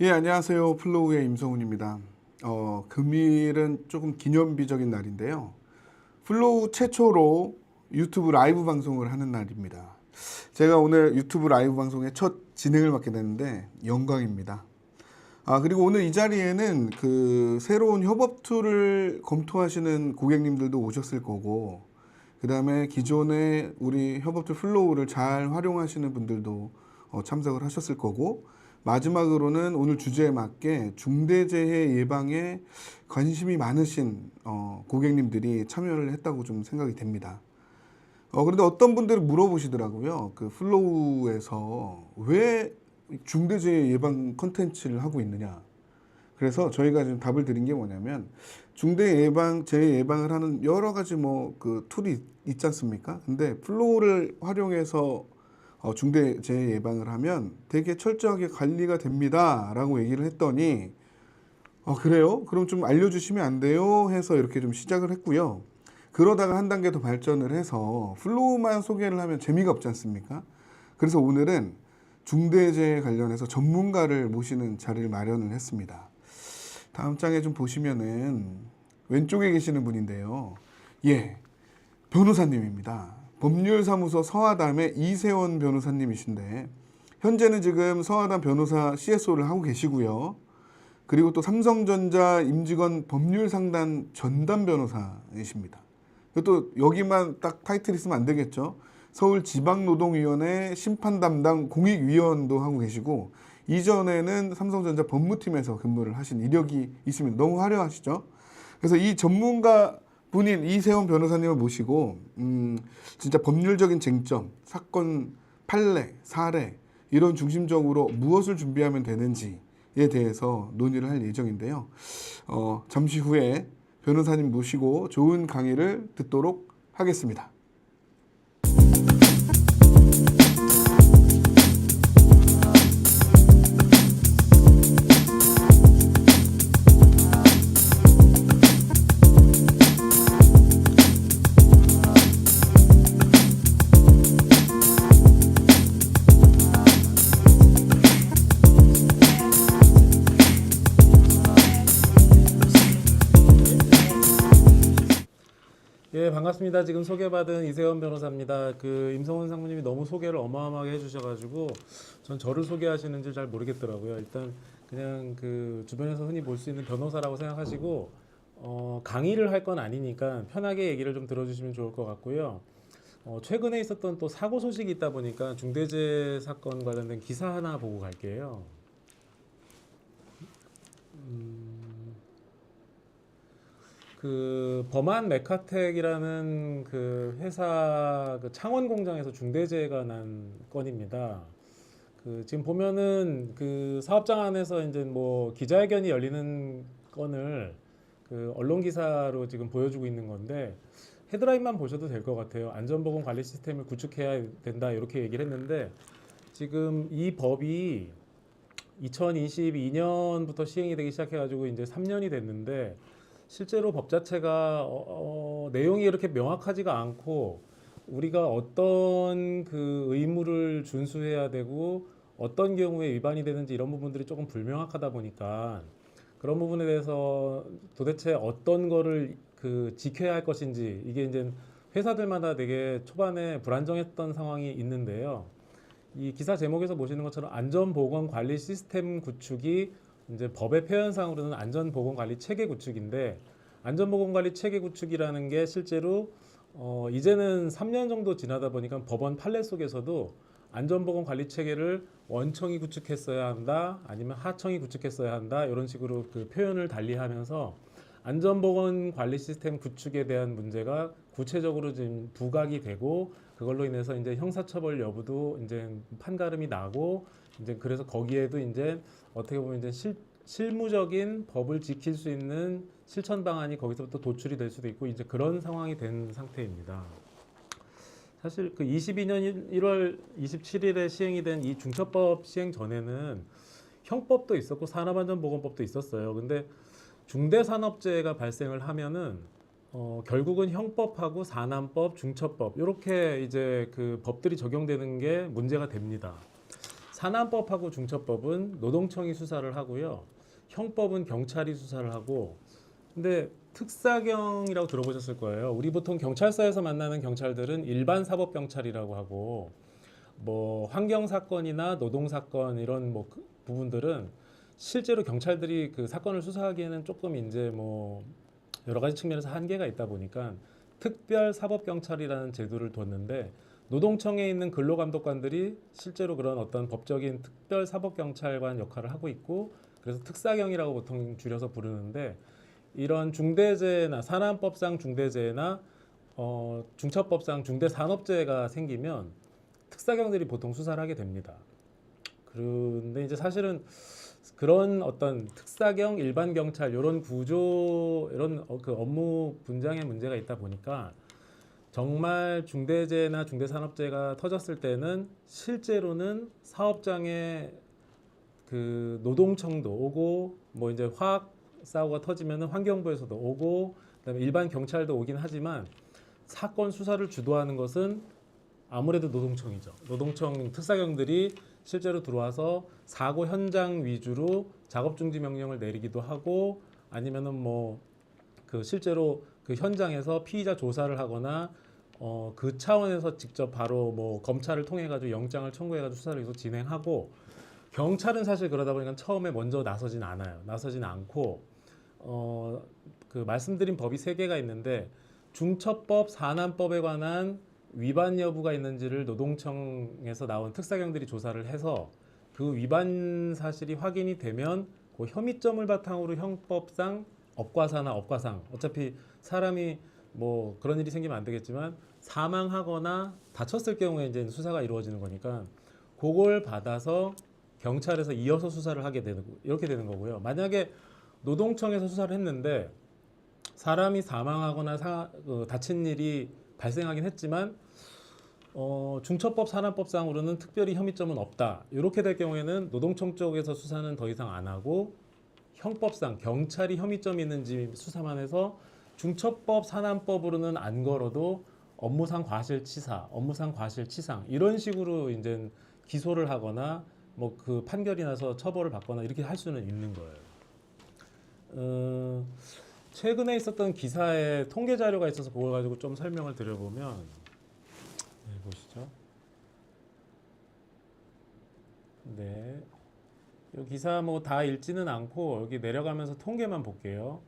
예, 안녕하세요. 플로우의 임성훈입니다. 금일은 조금 기념비적인 날인데요. 플로우 최초로 유튜브 라이브 방송을 하는 날입니다. 제가 오늘 유튜브 라이브 방송의 첫 진행을 맡게 되는데 영광입니다. 그리고 오늘 이 자리에는 그 새로운 협업 툴을 검토하시는 고객님들도 오셨을 거고, 그 다음에 기존에 우리 협업 툴 플로우를 잘 활용하시는 분들도 참석을 하셨을 거고, 마지막으로는 오늘 주제에 맞게 중대재해 예방에 관심이 많으신 고객님들이 참여를 했다고 좀 생각이 됩니다. 그런데 어떤 분들은 물어보시더라고요. 그 플로우에서 왜 중대재해 예방 컨텐츠를 하고 있느냐. 그래서 저희가 지금 답을 드린 게 뭐냐면 중대 예방, 재해 예방을 하는 여러 가지 뭐 그 툴이 있지 않습니까? 근데 플로우를 활용해서 중대 재해 예방을 하면 되게 철저하게 관리가 됩니다라고 얘기를 했더니 그래요? 그럼 좀 알려주시면 안 돼요? 해서 이렇게 좀 시작을 했고요. 그러다가 한 단계 더 발전을 해서 플로우만 소개를 하면 재미가 없지 않습니까? 그래서 오늘은 중대재해 관련해서 전문가를 모시는 자리를 마련을 했습니다. 다음 장에 좀 보시면은 왼쪽에 계시는 분인데요. 예, 변호사님입니다. 법률사무소 서하담의 이세원 변호사님이신데 현재는 지금 서하담 변호사 CSO를 하고 계시고요. 그리고 또 삼성전자 임직원 법률상담 전담 변호사이십니다. 또 여기만 딱 타이틀 있으면 안 되겠죠. 서울지방노동위원회 심판 담당 공익위원도 하고 계시고 이전에는 삼성전자 법무팀에서 근무를 하신 이력이 있습니다. 너무 화려하시죠? 그래서 이 전문가 분인 이세원 변호사님을 모시고 진짜 법률적인 쟁점, 사건 판례, 사례 이런 중심적으로 무엇을 준비하면 되는지에 대해서 논의를 할 예정인데요. 잠시 후에 변호사님 모시고 좋은 강의를 듣도록 하겠습니다. 예, 반갑습니다. 지금 소개받은 이세원 변호사입니다. 그 임성훈 상무님이 너무 소개를 어마어마하게 해주셔가지고 전 저를 소개하시는지 잘 모르겠더라고요. 일단 그냥 그 주변에서 흔히 볼 수 있는 변호사라고 생각하시고 강의를 할 건 아니니까 편하게 얘기를 좀 들어주시면 좋을 것 같고요. 최근에 있었던 또 사고 소식이 있다 보니까 중대재해 사건 관련된 기사 하나 보고 갈게요. 그 범한 메카텍이라는 그 회사 그 창원 공장에서 중대재해가 난 건입니다. 그 지금 보면은 그 사업장 안에서 이제 뭐 기자회견이 열리는 건을 그 언론 기사로 지금 보여주고 있는 건데 헤드라인만 보셔도 될 것 같아요. 안전보건 관리 시스템을 구축해야 된다 이렇게 얘기를 했는데 지금 이 법이 2022년부터 시행이 되기 시작해가지고 이제 3년이 됐는데 실제로 법 자체가 내용이 이렇게 명확하지가 않고 우리가 어떤 그 의무를 준수해야 되고 어떤 경우에 위반이 되는지 이런 부분들이 조금 불명확하다 보니까 그런 부분에 대해서 도대체 어떤 거를 그 지켜야 할 것인지 이게 이제 회사들마다 되게 초반에 불안정했던 상황이 있는데요. 이 기사 제목에서 보시는 것처럼 안전보건관리 시스템 구축이 이제 법의 표현상으로는 안전보건관리 체계 구축인데 안전보건관리 체계 구축이라는 게 실제로 이제는 3년 정도 지나다 보니까 법원 판례 속에서도 안전보건관리 체계를 원청이 구축했어야 한다 아니면 하청이 구축했어야 한다 이런 식으로 그 표현을 달리하면서 안전보건관리 시스템 구축에 대한 문제가 구체적으로 지금 부각이 되고 그걸로 인해서 이제 형사처벌 여부도 이제 판가름이 나고 이제 그래서 거기에도 이제 어떻게 보면 이제 실무적인 법을 지킬 수 있는 실천 방안이 거기서부터 도출이 될 수도 있고 이제 그런 상황이 된 상태입니다. 사실 그 22년 1월 27일에 시행이 된 이 중처법 시행 전에는 형법도 있었고 산업안전보건법도 있었어요. 근데 중대산업재해가 발생을 하면은 결국은 형법하고 산안법, 중처법 이렇게 이제 그 법들이 적용되는 게 문제가 됩니다. 산안법하고 중처법은 노동청이 수사를 하고요. 형법은 경찰이 수사를 하고. 근데 특사경이라고 들어보셨을 거예요. 우리 보통 경찰서에서 만나는 경찰들은 일반 사법 경찰이라고 하고, 뭐 환경 사건이나 노동 사건 이런 뭐 그 부분들은 실제로 경찰들이 그 사건을 수사하기에는 조금 이제 뭐 여러 가지 측면에서 한계가 있다 보니까 특별 사법 경찰이라는 제도를 뒀는데, 노동청에 있는 근로감독관들이 실제로 그런 어떤 법적인 특별 사법 경찰관 역할을 하고 있고, 그래서 특사경이라고 보통 줄여서 부르는데, 이런 중대재해나 산안법상 중대재해나 중처법상 중대산업재해가 생기면 특사경들이 보통 수사를 하게 됩니다. 그런데 이제 사실은 그런 어떤 특사경, 일반 경찰 이런 구조, 이런 그 업무 분장의 문제가 있다 보니까 정말 중대재해나 중대산업재해가 터졌을 때는 실제로는 사업장에 그 노동청도 오고, 뭐 이제 화학 사고가 터지면은 환경부에서도 오고, 그다음에 일반 경찰도 오긴 하지만 사건 수사를 주도하는 것은 아무래도 노동청이죠. 노동청 특사경들이 실제로 들어와서 사고 현장 위주로 작업 중지 명령을 내리기도 하고, 아니면은 뭐 그 실제로 그 현장에서 피의자 조사를 하거나 그 차원에서 직접 바로 뭐 검찰을 통해 가지고 영장을 청구해 가지고 수사를 계속 진행하고, 경찰은 사실 그러다 보니까 처음에 먼저 나서진 않아요. 나서진 않고 그 말씀드린 법이 세 개가 있는데, 중처법, 산안법에 관한 위반 여부가 있는지를 노동청에서 나온 특사경들이 조사를 해서 그 위반 사실이 확인이 되면 그 혐의점을 바탕으로 형법상 업과사나 업과상, 어차피 사람이 뭐 그런 일이 생기면 안 되겠지만 사망하거나 다쳤을 경우에 이제 수사가 이루어지는 거니까 그걸 받아서 경찰에서 이어서 수사를 하게 되는, 이렇게 되는 거고요. 만약에 노동청에서 수사를 했는데 사람이 사망하거나 다친 일이 발생하긴 했지만 중처법, 산안법상으로는 특별히 혐의점은 없다, 이렇게 될 경우에는 노동청 쪽에서 수사는 더 이상 안 하고 형법상 경찰이 혐의점이 있는지 수사만 해서 중처법, 산안법으로는 안 걸어도 업무상 과실치사, 업무상 과실치상 이런 식으로 이제 기소를 하거나 뭐 그 판결이 나서 처벌을 받거나 이렇게 할 수는 있는 거예요. 최근에 있었던 기사에 통계 자료가 있어서 그걸 가지고 좀 설명을 드려보면, 네, 보시죠. 네, 이 기사 뭐 다 읽지는 않고 여기 내려가면서 통계만 볼게요.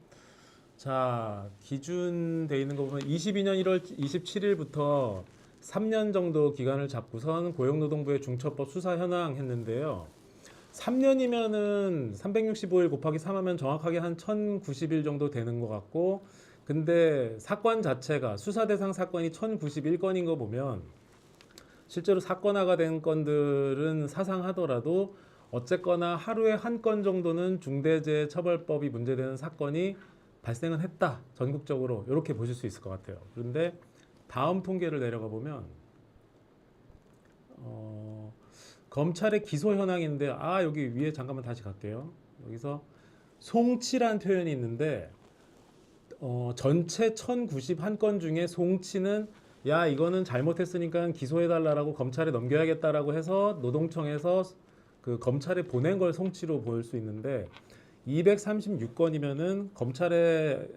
자, 기준 돼 있는 거 보면 22년 1월 27일부터 3년 정도 기간을 잡고선 고용노동부의 중처법 수사 현황 했는데요. 3년이면은 365일 곱하기 3하면 정확하게 한 1090일 정도 되는 것 같고, 근데 사건 자체가 수사 대상 사건이 1091건인 거 보면 실제로 사건화가 된 건들은 사상하더라도 어쨌거나 하루에 한 건 정도는 중대재해처벌법이 문제되는 사건이 발생은 했다, 전국적으로. 이렇게 보실 수 있을 것 같아요. 그런데 다음 통계를 내려가 보면 검찰의 기소 현황인데, 여기 위에 잠깐만 다시 갈게요. 여기서 송치란 표현이 있는데 전체 1091건 중에 송치는 야 이거는 잘못했으니까 기소해달라고 검찰에 넘겨야겠다라고 해서 노동청에서 그 검찰에 보낸 걸 송치로 보일 수 있는데, 236건이면은 검찰에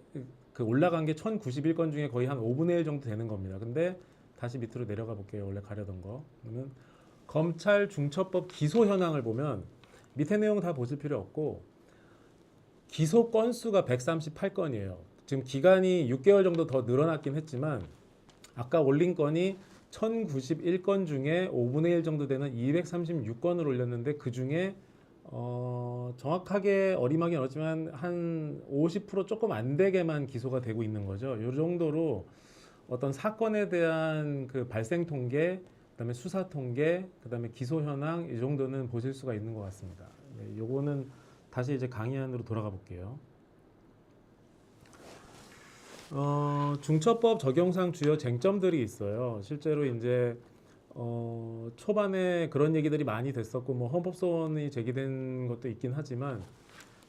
그 올라간 게 1091건 중에 거의 한 5분의 1 정도 되는 겁니다. 근데 다시 밑으로 내려가 볼게요. 원래 가려던 거. 그러면 검찰 중처법 기소 현황을 보면 밑에 내용 다 보실 필요 없고, 기소 건수가 138건이에요. 지금 기간이 6개월 정도 더 늘어났긴 했지만 아까 올린 건이 1091건 중에 5분의 1 정도 되는 236건을 올렸는데, 그 중에 정확하게 어리막이 어렵지만 한 50% 조금 안 되게만 기소가 되고 있는 거죠. 이 정도로 어떤 사건에 대한 그 발생 통계, 그다음에 수사 통계, 그다음에 기소 현황, 이 정도는 보실 수가 있는 것 같습니다. 네, 요거는 다시 이제 강의 안으로 돌아가 볼게요. 중처법 적용상 주요 쟁점들이 있어요. 실제로 이제 초반에 그런 얘기들이 많이 됐었고, 뭐 헌법소원이 제기된 것도 있긴 하지만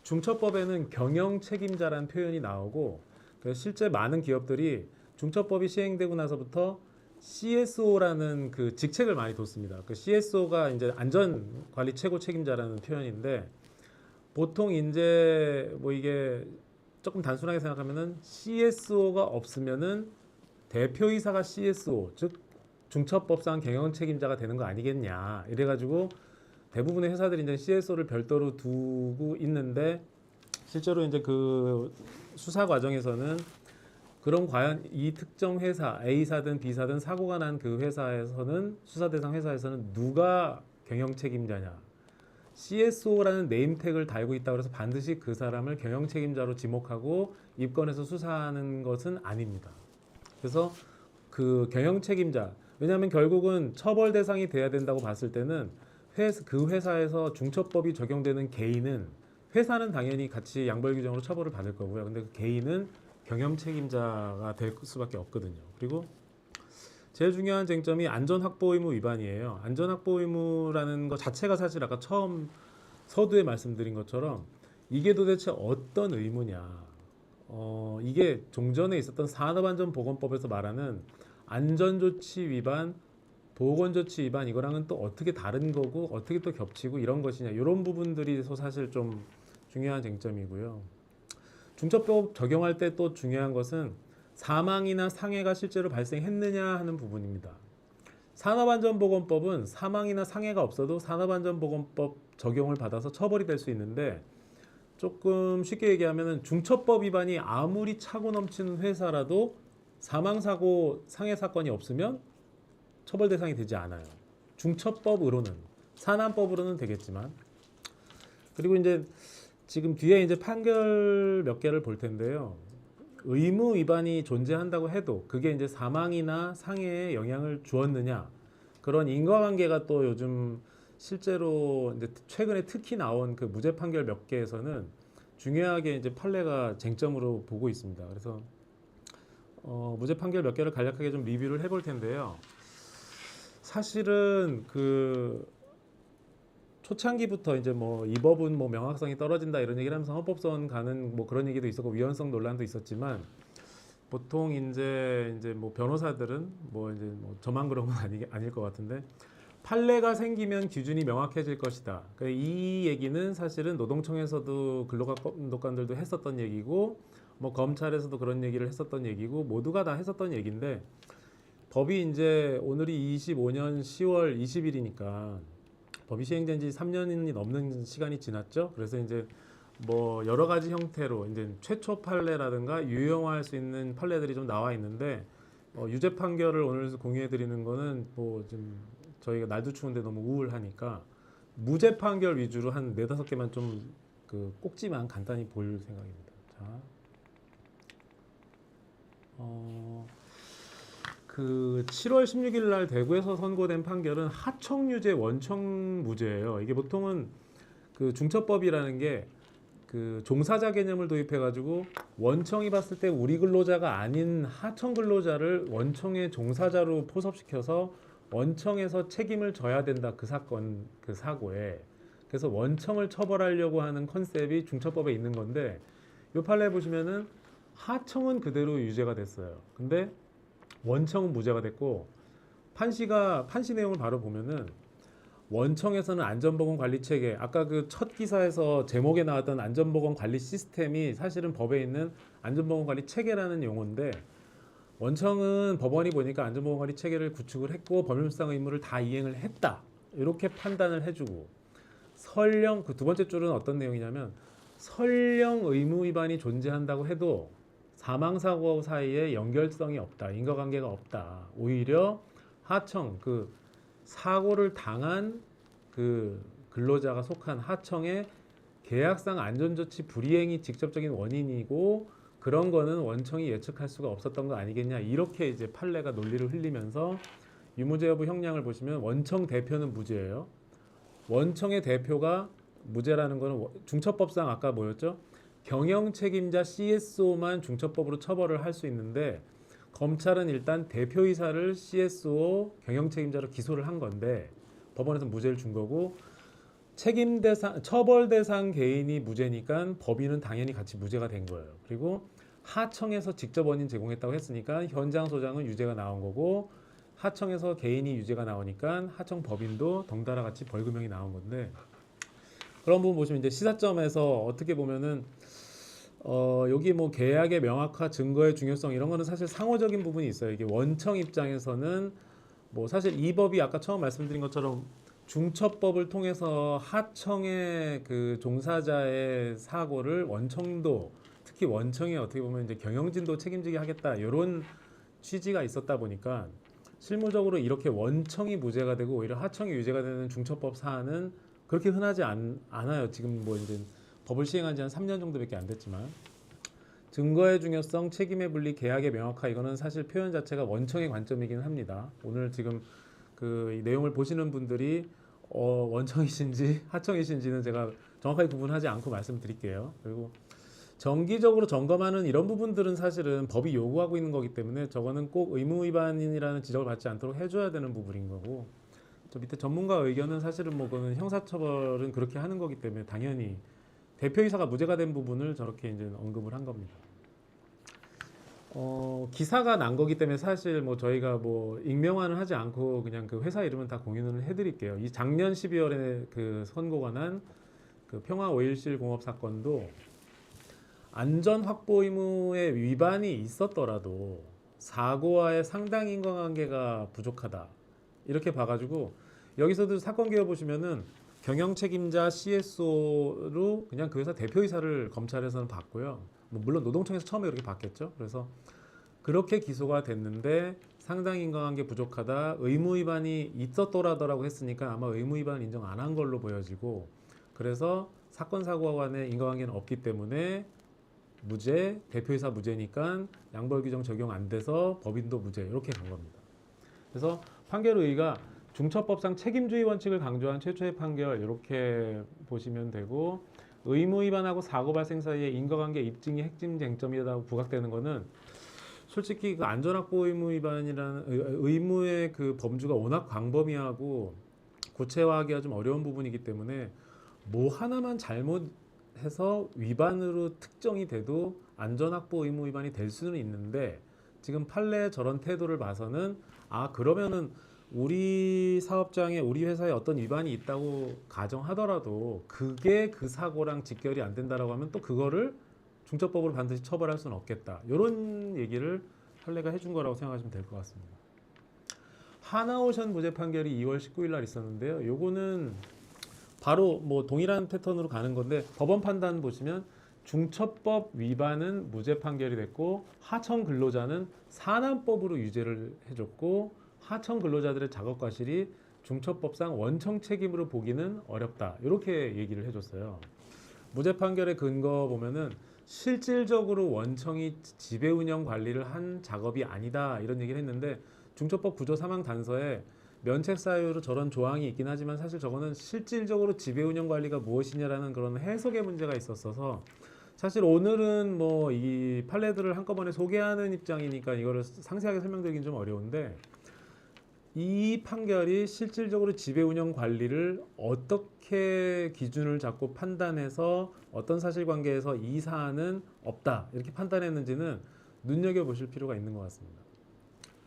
중처법에는 경영 책임자란 표현이 나오고, 그래서 실제 많은 기업들이 중처법이 시행되고 나서부터 CSO라는 그 직책을 많이 뒀습니다. 그 CSO가 이제 안전관리 최고 책임자라는 표현인데 보통 이제 뭐 이게 조금 단순하게 생각하면은 CSO가 없으면은 대표이사가 CSO 즉 중첩법상 경영 책임자가 되는 거 아니겠냐 이래가지고 대부분의 회사들이 이제 CSO를 별도로 두고 있는데 실제로 이제 그 수사 과정에서는 그럼 과연 이 특정 회사 A사든 B사든 사고가 난 그 회사에서는 수사 대상 회사에서는 누가 경영 책임자냐 CSO라는 네임택을 달고 있다고 해서 반드시 그 사람을 경영 책임자로 지목하고 입건해서 수사하는 것은 아닙니다. 그래서 그 경영 책임자 왜냐하면 결국은 처벌 대상이 돼야 된다고 봤을 때는 그 회사에서 중처법이 적용되는 개인은 회사는 당연히 같이 양벌 규정으로 처벌을 받을 거고요. 근데 그 개인은 경영 책임자가 될 수밖에 없거든요. 그리고 제일 중요한 쟁점이 안전확보 의무 위반이에요. 안전확보 의무라는 것 자체가 사실 아까 처음 서두에 말씀드린 것처럼 이게 도대체 어떤 의무냐. 이게 종전에 있었던 산업안전보건법에서 말하는 안전조치 위반, 보건조치 위반 이거랑은 또 어떻게 다른 거고 어떻게 또 겹치고 이런 것이냐 이런 부분들이 사실 좀 중요한 쟁점이고요. 중첩법 적용할 때 또 중요한 것은 사망이나 상해가 실제로 발생했느냐 하는 부분입니다. 산업안전보건법은 사망이나 상해가 없어도 산업안전보건법 적용을 받아서 처벌이 될 수 있는데 조금 쉽게 얘기하면 중첩법 위반이 아무리 차고 넘치는 회사라도 사망사고 상해 사건이 없으면 처벌 대상이 되지 않아요. 중첩법으로는 산안법으로는 되겠지만 그리고 이제 지금 뒤에 이제 판결 몇 개를 볼 텐데요. 의무 위반이 존재한다고 해도 그게 이제 사망이나 상해에 영향을 주었느냐 그런 인과관계가 또 요즘 실제로 이제 최근에 특히 나온 그 무죄 판결 몇 개에서는 중요하게 이제 판례가 쟁점으로 보고 있습니다. 그래서 무죄 판결 몇 개를 간략하게 좀 리뷰를 해볼 텐데요. 사실은 그 초창기부터 이제 뭐 이 법은 뭐 명확성이 떨어진다 이런 얘기를 하면서 헌법소원 가는 뭐 그런 얘기도 있었고 위헌성 논란도 있었지만 보통 이제 뭐 변호사들은 뭐 이제 뭐 저만 그런 건 아닐 것 같은데 판례가 생기면 기준이 명확해질 것이다. 그러니까 이 얘기는 사실은 노동청에서도 근로감독관들도 했었던 얘기고 뭐 검찰에서도 그런 얘기를 했었던 얘기고 모두가 다 했었던 얘기인데 법이 이제 오늘이 25년 10월 20일이니까 법이 시행된 지 3년이 넘는 시간이 지났죠. 그래서 이제 뭐 여러 가지 형태로 이제 최초 판례라든가 유용화할 수 있는 판례들이 좀 나와 있는데 유죄 판결을 오늘 공유해 드리는 거는 뭐 좀 저희가 날도 추운데 너무 우울하니까 무죄 판결 위주로 한 4-5개만 좀 그 꼭지만 간단히 볼 생각입니다. 자. 그 7월 16일 날 대구에서 선고된 판결은 하청유죄 원청 무죄예요. 이게 보통은 그 중처법이라는 게 그 종사자 개념을 도입해 가지고 원청이 봤을 때 우리 근로자가 아닌 하청 근로자를 원청의 종사자로 포섭시켜서 원청에서 책임을 져야 된다. 그 사건 그 사고에. 그래서 원청을 처벌하려고 하는 컨셉이 중처법에 있는 건데 이 판례 보시면은 하청은 그대로 유죄가 됐어요. 근데 원청은 무죄가 됐고 판시 내용을 바로 보면은 원청에서는 안전보건관리체계 아까 그 첫 기사에서 제목에 나왔던 안전보건관리 시스템이 사실은 법에 있는 안전보건관리체계라는 용어인데 원청은 법원이 보니까 안전보건관리체계를 구축을 했고 법률상 의무를 다 이행을 했다 이렇게 판단을 해주고 설령 그 두 번째 줄은 어떤 내용이냐면 설령 의무 위반이 존재한다고 해도 사망사고 사이에 연결성이 없다. 인과관계가 없다. 오히려 하청, 그 사고를 당한 그 근로자가 속한 하청의 계약상 안전조치 불이행이 직접적인 원인이고 그런 거는 원청이 예측할 수가 없었던 거 아니겠냐. 이렇게 이제 판례가 논리를 흘리면서 유무죄 여부 형량을 보시면 원청 대표는 무죄예요. 원청의 대표가 무죄라는 거는 중처법상 아까 뭐였죠? 경영 책임자 CSO만 중처법으로 처벌을 할 수 있는데 검찰은 일단 대표이사를 CSO 경영 책임자로 기소를 한 건데 법원에서 무죄를 준 거고 책임 대상 처벌 대상 개인이 무죄니까 법인은 당연히 같이 무죄가 된 거예요. 그리고 하청에서 직접 원인 제공했다고 했으니까 현장 소장은 유죄가 나온 거고 하청에서 개인이 유죄가 나오니까 하청 법인도 덩달아 같이 벌금형이 나온 건데 그런 부분 보시면 이제 시사점에서 어떻게 보면은 여기 뭐 계약의 명확화, 증거의 중요성 이런 거는 사실 상호적인 부분이 있어요. 이게 원청 입장에서는 뭐 사실 이 법이 아까 처음 말씀드린 것처럼 중처법을 통해서 하청의 그 종사자의 사고를 원청도 특히 원청이 어떻게 보면 이제 경영진도 책임지게 하겠다 이런 취지가 있었다 보니까 실무적으로 이렇게 원청이 무죄가 되고 오히려 하청이 유죄가 되는 중처법 사안은 그렇게 흔하지 않아요. 지금 뭐 이제 법을 시행한 지 한 3년 정도밖에 안 됐지만 증거의 중요성, 책임의 분리, 계약의 명확화 이거는 사실 표현 자체가 원청의 관점이긴 합니다. 오늘 지금 그 이 내용을 보시는 분들이 원청이신지 하청이신지는 제가 정확하게 구분하지 않고 말씀드릴게요. 그리고 정기적으로 점검하는 이런 부분들은 사실은 법이 요구하고 있는 거기 때문에 저거는 꼭 의무 위반이라는 지적을 받지 않도록 해줘야 되는 부분인 거고 저 밑에 전문가 의견은 사실은 뭐 그거는 형사처벌은 그렇게 하는 거기 때문에 당연히 대표이사가 무죄가 된 부분을 저렇게 이제 언급을 한 겁니다. 기사가 난 거기 때문에 사실 뭐 저희가 뭐 익명화는 하지 않고 그냥 그 회사 이름은 다 공유는 해드릴게요. 이 작년 12월에 그 선고가 난 그 평화 오일실 공업 사건도 안전 확보 의무의 위반이 있었더라도 사고와의 상당 인과관계가 부족하다 이렇게 봐가지고 여기서도 사건 개요 보시면은 경영 책임자 CSO로 그냥 그 회사 대표이사를 검찰에서는 봤고요. 뭐 물론 노동청에서 처음에 그렇게 봤겠죠. 그래서 그렇게 기소가 됐는데 상당 인과관계 부족하다 의무 위반이 있었더라더라고 했으니까 아마 의무 위반을 인정 안 한 걸로 보여지고 그래서 사건 사고와 간의 인과관계는 없기 때문에 무죄, 대표이사 무죄니까 양벌 규정 적용 안 돼서 법인도 무죄 이렇게 간 겁니다. 그래서 판결 의의가 중처법상 책임주의 원칙을 강조한 최초의 판결 이렇게 보시면 되고 의무 위반하고 사고 발생 사이의 인과관계 입증이 핵심 쟁점이라고 부각되는 거는 솔직히 그 안전확보 의무 위반이라는 의무의 그 범주가 워낙 광범위하고 구체화하기가 좀 어려운 부분이기 때문에 뭐 하나만 잘못해서 위반으로 특정이 돼도 안전확보 의무 위반이 될 수는 있는데 지금 판례의 저런 태도를 봐서는 아 그러면은 우리 사업장에 우리 회사에 어떤 위반이 있다고 가정하더라도 그게 그 사고랑 직결이 안 된다라고 하면 또 그거를 중처법으로 반드시 처벌할 수는 없겠다. 이런 얘기를 판례가 해준 거라고 생각하시면 될 것 같습니다. 하나오션 무죄 판결이 2월 19일 날 있었는데요. 요거는 바로 뭐 동일한 패턴으로 가는 건데 법원 판단 보시면 중처법 위반은 무죄 판결이 됐고 하청 근로자는 산안법으로 유죄를 해줬고 하청 근로자들의 작업 과실이 중처법상 원청 책임으로 보기는 어렵다. 이렇게 얘기를 해줬어요. 무죄 판결의 근거 보면은 실질적으로 원청이 지배 운영 관리를 한 작업이 아니다. 이런 얘기를 했는데 중처법 구조 사망 단서에 면책 사유로 저런 조항이 있긴 하지만 사실 저거는 실질적으로 지배 운영 관리가 무엇이냐라는 그런 해석의 문제가 있었어서 사실 오늘은 뭐 이 판례들을 한꺼번에 소개하는 입장이니까 이거를 상세하게 설명드리긴 좀 어려운데 이 판결이 실질적으로 지배 운영 관리를 어떻게 기준을 잡고 판단해서 어떤 사실관계에서 이 사안은 없다 이렇게 판단했는지는 눈여겨보실 필요가 있는 것 같습니다.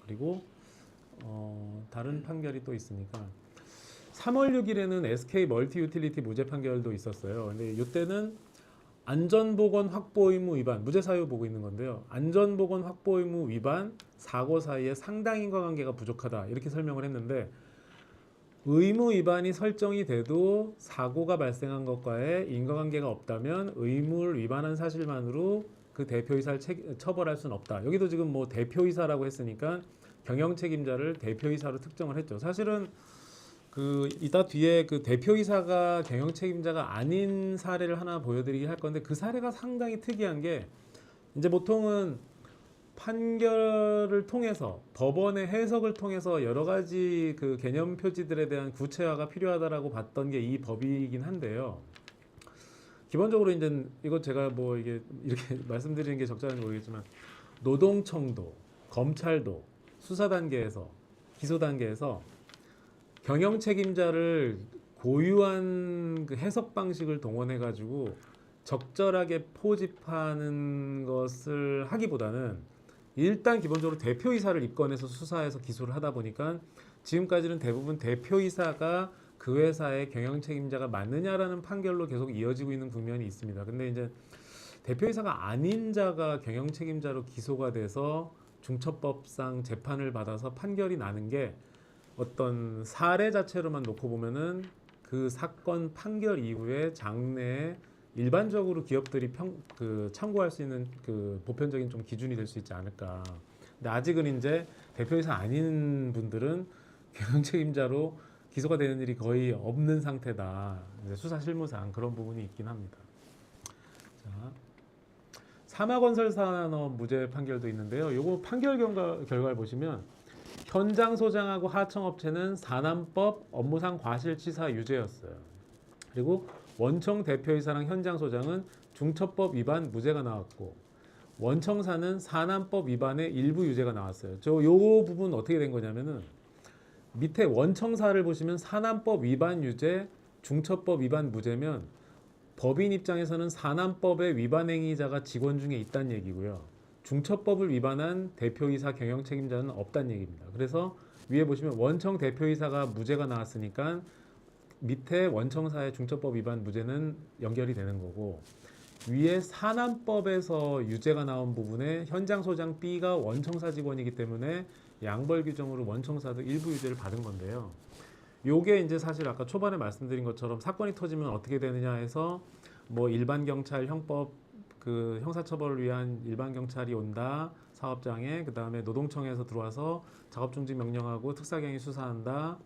그리고 다른 판결이 또 있으니까 3월 6일에는 SK 멀티 유틸리티 무죄 판결도 있었어요. 근데 이때는 안전보건 확보 의무 위반 무죄 사유 보고 있는 건데요. 안전보건 확보 의무 위반 사고 사이에 상당 인과관계가 부족하다 이렇게 설명을 했는데 의무 위반이 설정이 돼도 사고가 발생한 것과의 인과관계가 없다면 의무를 위반한 사실만으로 그 대표이사를 처벌할 수는 없다. 여기도 지금 뭐 대표이사라고 했으니까 경영 책임자를 대표이사로 특정을 했죠. 사실은 그 이따 뒤에 그 대표이사가 경영 책임자가 아닌 사례를 하나 보여드리긴 할 건데 그 사례가 상당히 특이한 게 이제 보통은 판결을 통해서 법원의 해석을 통해서 여러 가지 그 개념 표지들에 대한 구체화가 필요하다라고 봤던 게 이 법이긴 한데요. 기본적으로 이제 이거 제가 뭐 이게 이렇게 말씀드리는 게 적절한지 모르겠지만 노동청도 검찰도 수사 단계에서 기소 단계에서 경영 책임자를 고유한 그 해석 방식을 동원해 가지고 적절하게 포집하는 것을 하기보다는 일단 기본적으로 대표이사를 입건해서 수사해서 기소를 하다 보니까 지금까지는 대부분 대표이사가 그 회사의 경영 책임자가 맞느냐라는 판결로 계속 이어지고 있는 국면이 있습니다. 근데 이제 대표이사가 아닌 자가 경영 책임자로 기소가 돼서 중처법상 재판을 받아서 판결이 나는 게 어떤 사례 자체로만 놓고 보면은 그 사건 판결 이후에 장래에 일반적으로 기업들이 참고할 수 있는 그 보편적인 좀 기준이 될 수 있지 않을까. 근데 아직은 이제 대표이사 아닌 분들은 경영 책임자로 기소가 되는 일이 거의 없는 상태다. 이제 수사 실무상 그런 부분이 있긴 합니다. 자, 삼화건설산업 무죄 판결도 있는데요. 요거 판결 결과를 보시면 현장 소장하고 하청업체는 산안법 업무상 과실치사 유죄였어요. 그리고 원청 대표이사랑 현장 소장은 중처법 위반 무죄가 나왔고 원청사는 산안법 위반의 일부 유죄가 나왔어요. 요 부분 어떻게 된 거냐면은 밑에 원청사를 보시면 산안법 위반 유죄, 중처법 위반 무죄면 법인 입장에서는 산안법의 위반 행위자가 직원 중에 있다는 얘기고요. 중처법을 위반한 대표이사 경영 책임자는 없다는 얘기입니다. 그래서 위에 보시면 원청 대표이사가 무죄가 나왔으니까 밑에 원청사의 중처법 위반 무죄는 연결이 되는 거고 위에 산안법에서 유죄가 나온 부분에 현장 소장 B가 원청사 직원이기 때문에 양벌 규정으로 원청사도 일부 유죄를 받은 건데요. 요게 이제 사실 아까 초반에 말씀드린 것처럼 사건이 터지면 어떻게 되느냐 해서 뭐 일반 경찰 형법 그 형사처벌을 위한 일반 경찰이 온다 사업장에 그다음에 노동청에서 들어와서 작업 중지 명령하고 특사경이 수사한다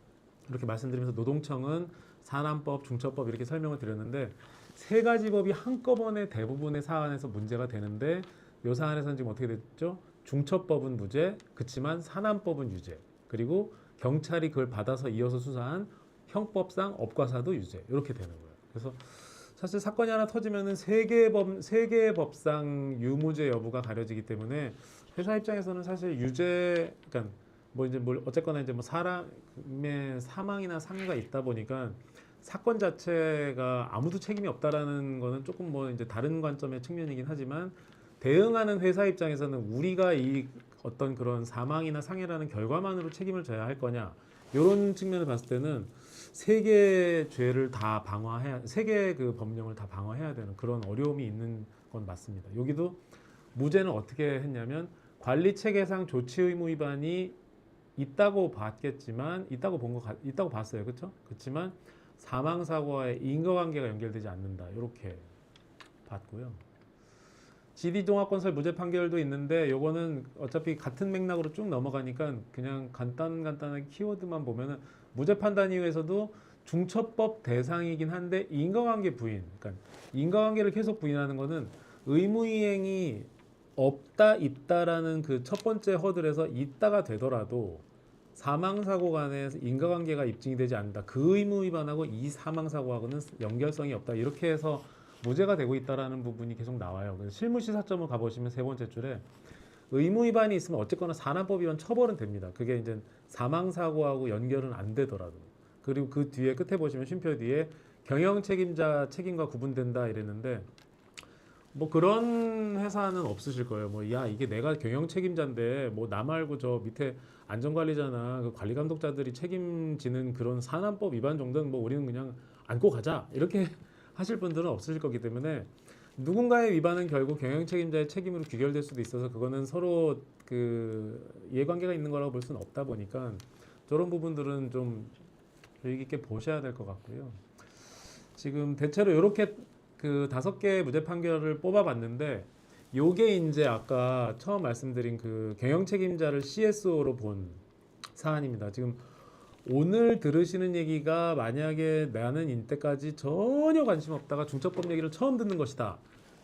이렇게 말씀드리면서 노동청은 산안법, 중처법 이렇게 설명을 드렸는데 세 가지 법이 한꺼번에 대부분의 사안에서 문제가 되는데 요 사안에서는 지금 어떻게 됐죠? 중처법은 무죄, 그치만 산안법은 유죄, 그리고 경찰이 그걸 받아서 이어서 수사한 형법상 업과사도 유죄 이렇게 되는 거예요. 그래서 사실 사건이 하나 터지면은 세 개의 법상 유무죄 여부가 가려지기 때문에 회사 입장에서는 사실 유죄, 그러니까 뭐 이제 뭘 어쨌거나 이제 뭐 사람의 사망이나 상해가 있다 보니까 사건 자체가 아무도 책임이 없다라는 거는 조금 뭐 이제 다른 관점의 측면이긴 하지만 대응하는 회사 입장에서는 우리가 이 어떤 그런 사망이나 상해라는 결과만으로 책임을 져야 할 거냐 이런 측면을 봤을 때는 세 개의 죄를 다 방어해야 세 개의 그 법령을 다 방어해야 되는 그런 어려움이 있는 건 맞습니다. 여기도 무죄는 어떻게 했냐면 관리 체계상 조치 의무 위반이 있다고 봤겠지만 있다고 봤어요, 그렇죠? 그렇지만 사망 사고와의 인과관계가 연결되지 않는다 이렇게 봤고요. GD종합건설 무죄 판결도 있는데 요거는 어차피 같은 맥락으로 쭉 넘어가니까 그냥 간단하게 키워드만 보면은 무죄 판단 이후에서도 중처법 대상이긴 한데 인과관계 부인, 그러니까 인과관계를 계속 부인하는 거는 의무이행이 없다 있다라는 그 첫 번째 허들에서 있다가 되더라도 사망사고 간에 인과관계가 입증이 되지 않는다. 그 의무 위반하고 이 사망사고하고는 연결성이 없다. 이렇게 해서 무죄가 되고 있다라는 부분이 계속 나와요. 그래서 실무시사점을 가보시면 세 번째 줄에 의무 위반이 있으면 어쨌거나 산안법 위반 처벌은 됩니다. 그게 이제 사망사고하고 연결은 안 되더라도. 그리고 그 뒤에 끝에 보시면 쉼표 뒤에 경영 책임자 책임과 구분된다 이랬는데 뭐 그런 회사는 없으실 거예요. 뭐 야 이게 내가 경영 책임자인데 뭐 나 말고 저 밑에 안전관리자나 그 관리 감독자들이 책임지는 그런 산안법 위반 정도는 뭐 우리는 그냥 안고 가자 이렇게 하실 분들은 없으실 거기 때문에 누군가의 위반은 결국 경영 책임자의 책임으로 귀결될 수도 있어서 그거는 서로 그 이해관계가 있는 거라고 볼 수는 없다 보니까 저런 부분들은 좀 주의 깊게 보셔야 될 것 같고요. 지금 대체로 이렇게 그 5개의 무죄 판결을 뽑아봤는데 요게 이제 아까 처음 말씀드린 그 경영 책임자를 CSO로 본 사안입니다. 지금 오늘 들으시는 얘기가 만약에 나는 이때까지 전혀 관심 없다가 중처법 얘기를 처음 듣는 것이다.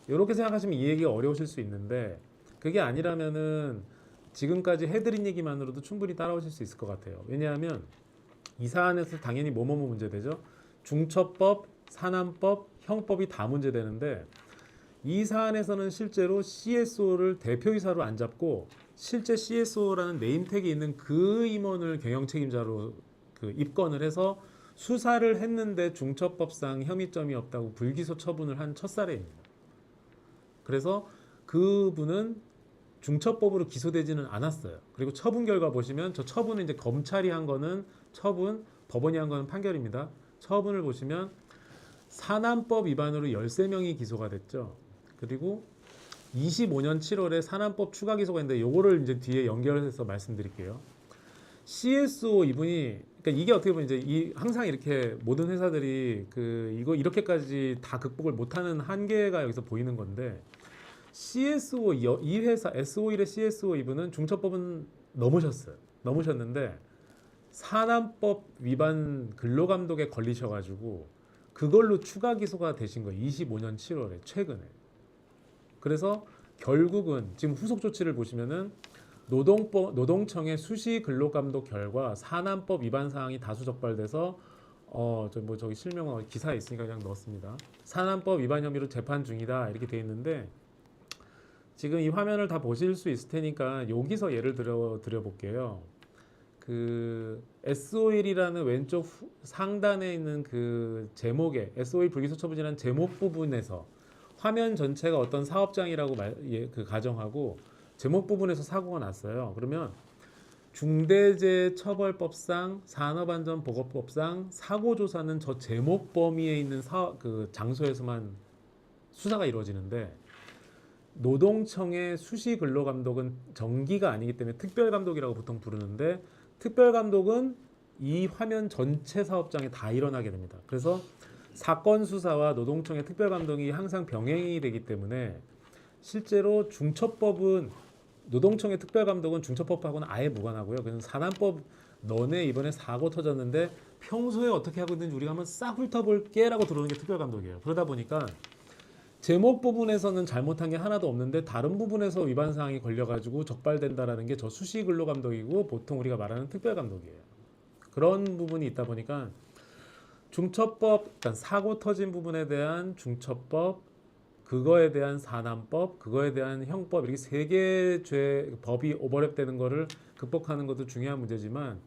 이렇게 생각하시면 이 얘기가 어려우실 수 있는데 그게 아니라면은 지금까지 해드린 얘기만으로도 충분히 따라오실 수 있을 것 같아요. 왜냐하면 이 사안에서 당연히 뭐뭐뭐 문제되죠. 중처법, 산안법, 형법이 다 문제되는데 이 사안에서는 실제로 CSO를 대표이사로 안 잡고 실제 CSO라는 네임택이 있는 그 임원을 경영 책임자로 그 입건을 해서 수사를 했는데 중처법상 혐의점이 없다고 불기소 처분을 한 첫 사례입니다. 그래서 그분은 중처법으로 기소되지는 않았어요. 그리고 처분 결과 보시면 저 처분은 이제 검찰이 한 거는 처분, 법원이 한 거는 판결입니다. 처분을 보시면 산안법 위반으로 13명이 기소가 됐죠. 그리고 25년 7월에 산안법 추가 기소가 있는데 요거를 이제 뒤에 연결해서 말씀드릴게요. CSO 이분이 그러니까 이게 어떻게 보면 이제 항상 이렇게 모든 회사들이 이거 이렇게까지 다 극복을 못하는 한계가 여기서 보이는 건데 CSO 이 회사 S51의 CSO 이분은 중처법은 넘으셨는데 산안법 위반 근로감독에 걸리셔가지고 그걸로 추가 기소가 되신 거예요. 25년 7월에 최근에. 그래서 결국은 지금 후속 조치를 보시면은 노동청의 수시 근로감독 결과 산안법 위반 사항이 다수 적발돼서 저기 실명은 기사에 있으니까 그냥 넣었습니다. 산안법 위반 혐의로 재판 중이다 이렇게 돼 있는데 지금 이 화면을 다 보실 수 있을 테니까 여기서 예를 들어 볼게요. 그 S51이라는 왼쪽 상단에 있는 그 제목에 S51 불기소 처분이라는 제목 부분에서 화면 전체가 어떤 사업장이라고 가정하고 제목 부분에서 사고가 났어요. 그러면 중대재해처벌법상 산업안전보건법상 사고조사는 저 제목 범위에 있는 그 장소에서만 수사가 이루어지는데 노동청의 수시 근로감독은 정기가 아니기 때문에 특별감독이라고 보통 부르는데 특별감독은 이 화면 전체 사업장에 다 일어나게 됩니다. 그래서 사건 수사와 노동청의 특별감독이 항상 병행이 되기 때문에 실제로 중처법은 노동청의 특별감독은 중처법하고는 아예 무관하고요. 그래서 산안법 너네 이번에 사고 터졌는데 평소에 어떻게 하고 있는지 우리가 한번 싹 훑어볼게라고 들어오는 게 특별감독이에요. 그러다 보니까 제목 부분에서는 잘못한 게 하나도 없는데 다른 부분에서 위반 사항이 걸려가지고 적발된다라는 게 저 수시 근로감독이고 보통 우리가 말하는 특별감독이에요. 그런 부분이 있다 보니까 중처법, 일단 사고 터진 부분에 대한 중처법, 그거에 대한 산안법, 그거에 대한 형법 이렇게 세 개의 법이 오버랩되는 거를 극복하는 것도 중요한 문제지만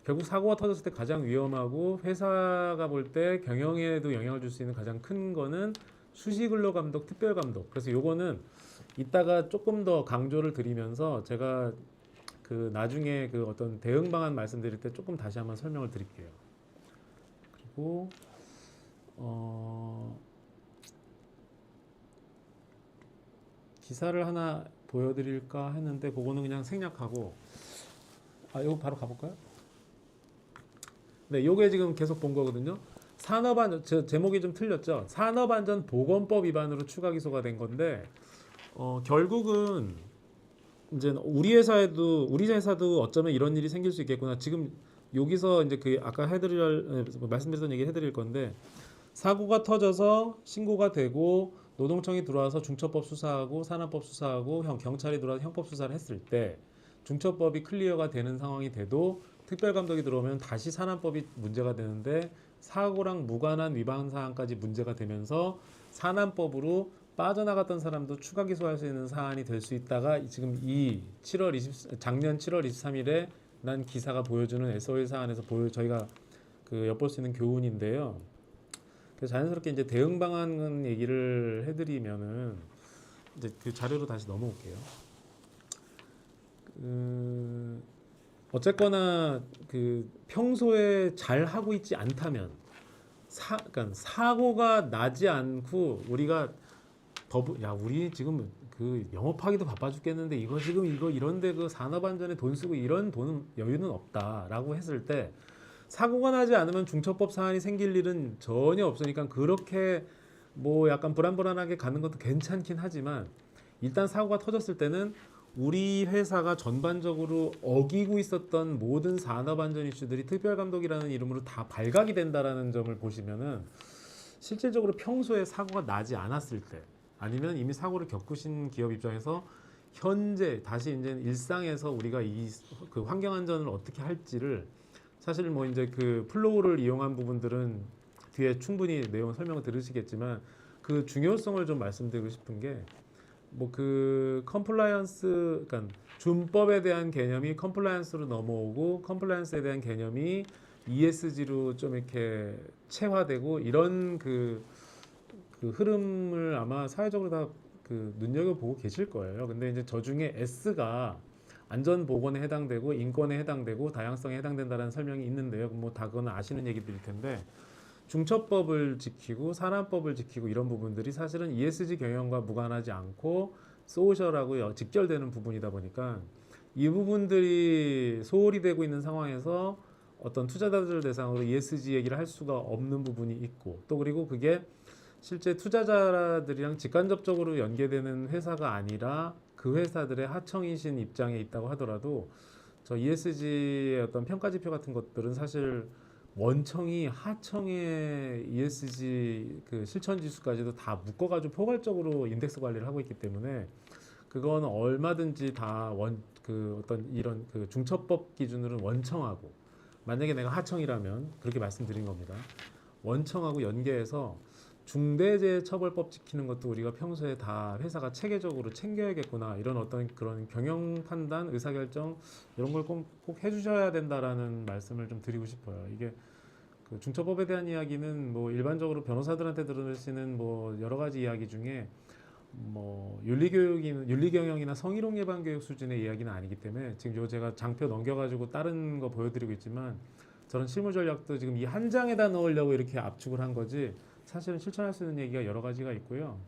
결국 사고가 터졌을 때 가장 위험하고 회사가 볼 때 경영에도 영향을 줄 수 있는 가장 큰 거는 수시근로감독, 특별감독. 그래서 요거는 이따가 조금 더 강조를 드리면서 제가 그 나중에 그 어떤 대응 방안 말씀드릴 때 조금 다시 한번 설명을 드릴게요. 그리고 기사를 하나 보여드릴까 했는데 그거는 그냥 생략하고 이거 바로 가볼까요? 네, 요게 지금 계속 본 거거든요. 제목이 좀 틀렸죠. 산업안전보건법 위반으로 추가 기소가 된 건데 결국은 이제 우리 회사도 어쩌면 이런 일이 생길 수 있겠구나. 지금 여기서 이제 그 아까 말씀드렸던 얘기 해드릴 건데 사고가 터져서 신고가 되고 노동청이 들어와서 중처법 수사하고 산안법 수사하고 경찰이 들어와서 형법 수사를 했을 때 중처법이 클리어가 되는 상황이 돼도 특별감독이 들어오면 다시 산안법이 문제가 되는데 사고랑 무관한 위반 사항까지 문제가 되면서 산안법으로 빠져나갔던 사람도 추가 기소할 수 있는 사안이 될 수 있다가 지금 작년 7월 23일에 난 기사가 보여주는 SO일 사안에서 저희가 그 엿볼 수 있는 교훈인데요. 그래서 자연스럽게 이제 대응 방안 얘기를 해드리면은 이제 그 자료로 다시 넘어올게요. 어쨌거나 그 평소에 잘 하고 있지 않다면 그러니까 사고가 나지 않고 우리가 우리 지금 그 영업하기도 바빠 죽겠는데 이거 이런데 그 산업안전에 돈 쓰고 이런 돈은 여유는 없다라고 했을 때 사고가 나지 않으면 중처법 사안이 생길 일은 전혀 없으니까 그렇게 뭐 약간 불안불안하게 가는 것도 괜찮긴 하지만 일단 사고가 터졌을 때는 우리 회사가 전반적으로 어기고 있었던 모든 산업안전 이슈들이 특별감독이라는 이름으로 다 발각이 된다라는 점을 보시면은 실질적으로 평소에 사고가 나지 않았을 때 아니면 이미 사고를 겪으신 기업 입장에서 현재 다시 이제 일상에서 우리가 그 환경 안전을 어떻게 할지를 사실 뭐 이제 그 플로우를 이용한 부분들은 뒤에 충분히 내용 설명을 들으시겠지만 그 중요성을 좀 말씀드리고 싶은 게 뭐 그 컴플라이언스 그러니까 준법에 대한 개념이 컴플라이언스로 넘어오고 컴플라이언스에 대한 개념이 ESG로 좀 이렇게 체화되고 이런 그 흐름을 아마 사회적으로 다 그 눈여겨보고 계실 거예요. 근데 이제 저 중에 S가 안전보건에 해당되고 인권에 해당되고 다양성에 해당된다는 설명이 있는데요. 뭐 다 그거는 아시는 얘기들일 텐데 중처법을 지키고 산안법을 지키고 이런 부분들이 사실은 ESG 경영과 무관하지 않고 소셜하고 직결되는 부분이다 보니까 이 부분들이 소홀히 되고 있는 상황에서 어떤 투자자들 대상으로 ESG 얘기를 할 수가 없는 부분이 있고 또 그리고 그게 실제 투자자들이랑 직간접적으로 연계되는 회사가 아니라 그 회사들의 하청이신 입장에 있다고 하더라도 저 ESG의 어떤 평가 지표 같은 것들은 사실 원청이 하청의 ESG 그 실천 지수까지도 다 묶어가지고 포괄적으로 인덱스 관리를 하고 있기 때문에 그건 얼마든지 다 그 어떤 이런 그 중처법 기준으로는 원청하고 만약에 내가 하청이라면 그렇게 말씀드린 겁니다. 원청하고 연계해서 중대재해처벌법 지키는 것도 우리가 평소에 다 회사가 체계적으로 챙겨야겠구나 이런 어떤 그런 경영 판단, 의사결정 이런 걸 꼭 해주셔야 된다라는 말씀을 좀 드리고 싶어요. 이게 그 중처법에 대한 이야기는 뭐 일반적으로 변호사들한테 들으시는 뭐 여러 가지 이야기 중에 뭐 윤리경영이나 성희롱 예방 교육 수준의 이야기는 아니기 때문에 지금 요 제가 장표 넘겨가지고 다른 거 보여드리고 있지만 저런 실무 전략도 지금 이 한 장에다 넣으려고 이렇게 압축을 한 거지 사실은 실천할 수 있는 얘기가 여러 가지가 있고요.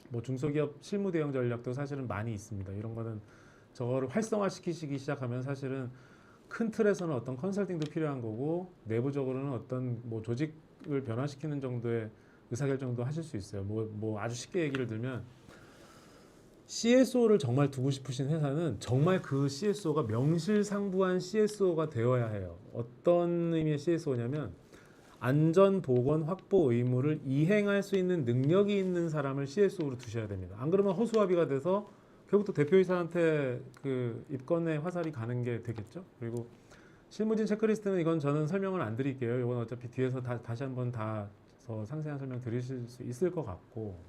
뭐 중소기업 실무 대응 전략도 사실은 많이 있습니다. 이런 거는 저거를 활성화시키기 시작하면 사실은 큰 틀에서는 어떤 컨설팅도 필요한 거고 내부적으로는 어떤 뭐 조직을 변화시키는 정도의 의사결정도 하실 수 있어요. 뭐 아주 쉽게 얘기를 들면 CSO를 정말 두고 싶으신 회사는 정말 그 CSO가 명실상부한 CSO가 되어야 해요. 어떤 의미의 CSO냐면 안전 보건 확보 의무를 이행할 수 있는 능력이 있는 사람을 CSO로 두셔야 됩니다. 안 그러면 허수아비가 돼서 결국 또 대표이사한테 그 입건의 화살이 가는 게 되겠죠. 그리고 실무진 체크리스트는 이건 저는 설명을 안 드릴게요. 이건 어차피 뒤에서 다시 한번 다 더 상세한 설명 드리실 수 있을 것 같고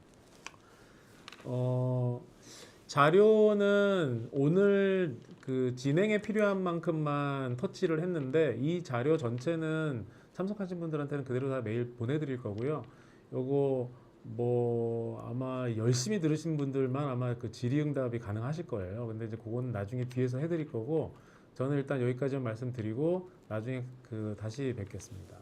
자료는 오늘 그 진행에 필요한 만큼만 터치를 했는데 이 자료 전체는 참석하신 분들한테는 그대로 다 메일 보내드릴 거고요. 요거 뭐 아마 열심히 들으신 분들만 아마 그 질의응답이 가능하실 거예요. 근데 이제 그건 나중에 뒤에서 해드릴 거고 저는 일단 여기까지만 말씀드리고 나중에 그 다시 뵙겠습니다.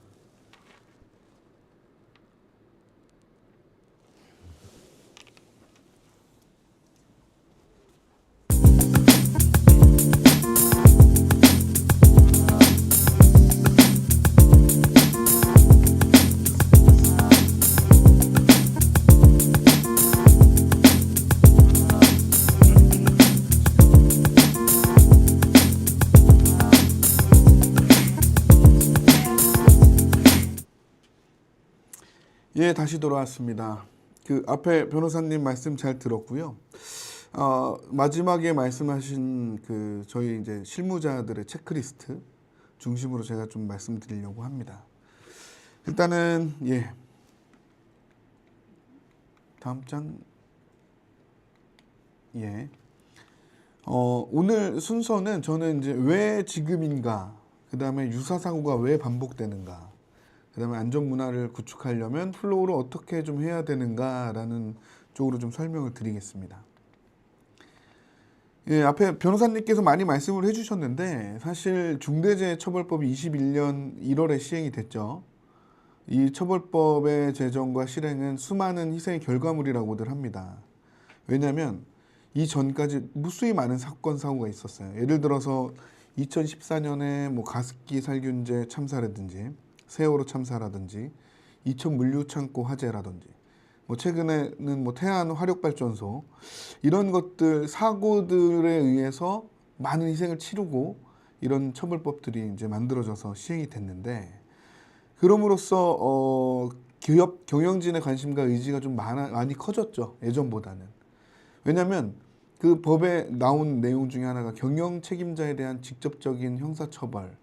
예, 다시 돌아왔습니다. 그 앞에 변호사님 말씀 잘 들었고요. 마지막에 말씀하신 그 저희 이제 실무자들의 체크리스트 중심으로 제가 좀 말씀드리려고 합니다. 일단은 예, 다음 장 예. 오늘 순서는 저는 이제 왜 지금인가, 그 다음에 유사사고가 왜 반복되는가, 그 다음에 안전문화를 구축하려면 플로우를 어떻게 좀 해야 되는가라는 쪽으로 좀 설명을 드리겠습니다. 예, 앞에 변호사님께서 많이 말씀을 해주셨는데 사실 중대재해처벌법이 21년 1월에 시행이 됐죠. 이 처벌법의 제정과 실행은 수많은 희생의 결과물이라고들 합니다. 왜냐하면 이전까지 무수히 많은 사건 사고가 있었어요. 예를 들어서 2014년에 뭐 가습기 살균제 참사라든지 세월호 참사라든지 이천 물류창고 화재라든지 뭐 최근에는 뭐 태안 화력발전소 이런 것들 사고들에 의해서 많은 희생을 치르고 이런 처벌법들이 이제 만들어져서 시행이 됐는데 그럼으로써 기업 경영진의 관심과 의지가 좀 많이 커졌죠. 예전보다는. 왜냐하면 그 법에 나온 내용 중에 하나가 경영 책임자에 대한 직접적인 형사처벌,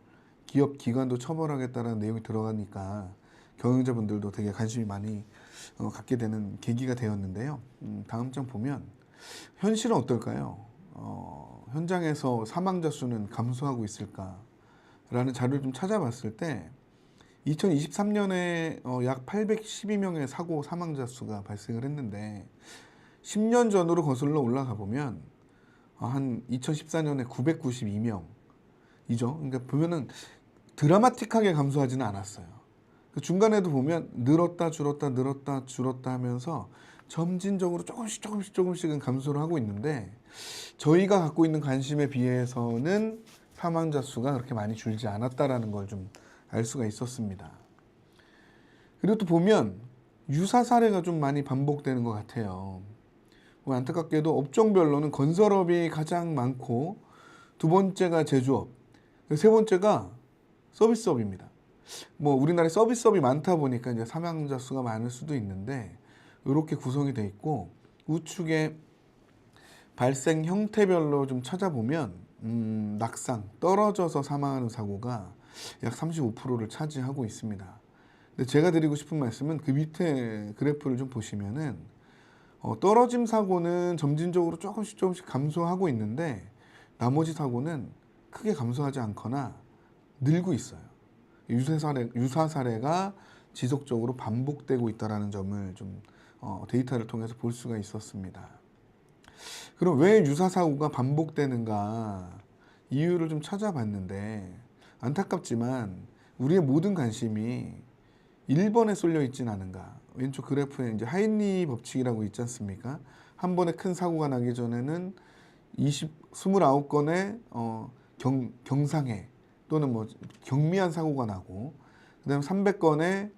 기업 기관도 처벌하겠다는 내용이 들어가니까 경영자분들도 되게 관심이 많이 갖게 되는 계기가 되었는데요. 다음 장 보면 현실은 어떨까요? 현장에서 사망자 수는 감소하고 있을까라는 자료를 좀 찾아봤을 때 2023년에 약 812명의 사고 사망자 수가 발생을 했는데 10년 전으로 거슬러 올라가 보면 한 2014년에 992명이죠. 그러니까 보면은 드라마틱하게 감소하지는 않았어요. 그 중간에도 보면 늘었다 줄었다 늘었다 줄었다 하면서 점진적으로 조금씩은 감소를 하고 있는데 저희가 갖고 있는 관심에 비해서는 사망자 수가 그렇게 많이 줄지 않았다라는 걸 좀 알 수가 있었습니다. 그리고 또 보면 유사 사례가 좀 많이 반복되는 것 같아요. 안타깝게도 업종별로는 건설업이 가장 많고 두 번째가 제조업, 세 번째가 서비스업입니다. 우리나라에 서비스업이 많다 보니까 이제 사망자 수가 많을 수도 있는데 이렇게 구성이 돼 있고 우측에 발생 형태별로 좀 찾아보면 낙상, 떨어져서 사망하는 사고가 약 35%를 차지하고 있습니다. 근데 제가 드리고 싶은 말씀은 그 밑에 그래프를 좀 보시면은 떨어짐 사고는 점진적으로 조금씩 감소하고 있는데 나머지 사고는 크게 감소하지 않거나 늘고 있어요. 유사 사례가 지속적으로 반복되고 있다는 점을 좀 데이터를 통해서 볼 수가 있었습니다. 그럼 왜 유사 사고가 반복되는가 이유를 좀 찾아봤는데 안타깝지만 우리의 모든 관심이 1번에 쏠려 있진 않은가. 왼쪽 그래프에 이제 하인리 법칙이라고 있지 않습니까? 한 번에 큰 사고가 나기 전에는 29건의 경상해 또는 경미한 사고가 나고 그다음 300건의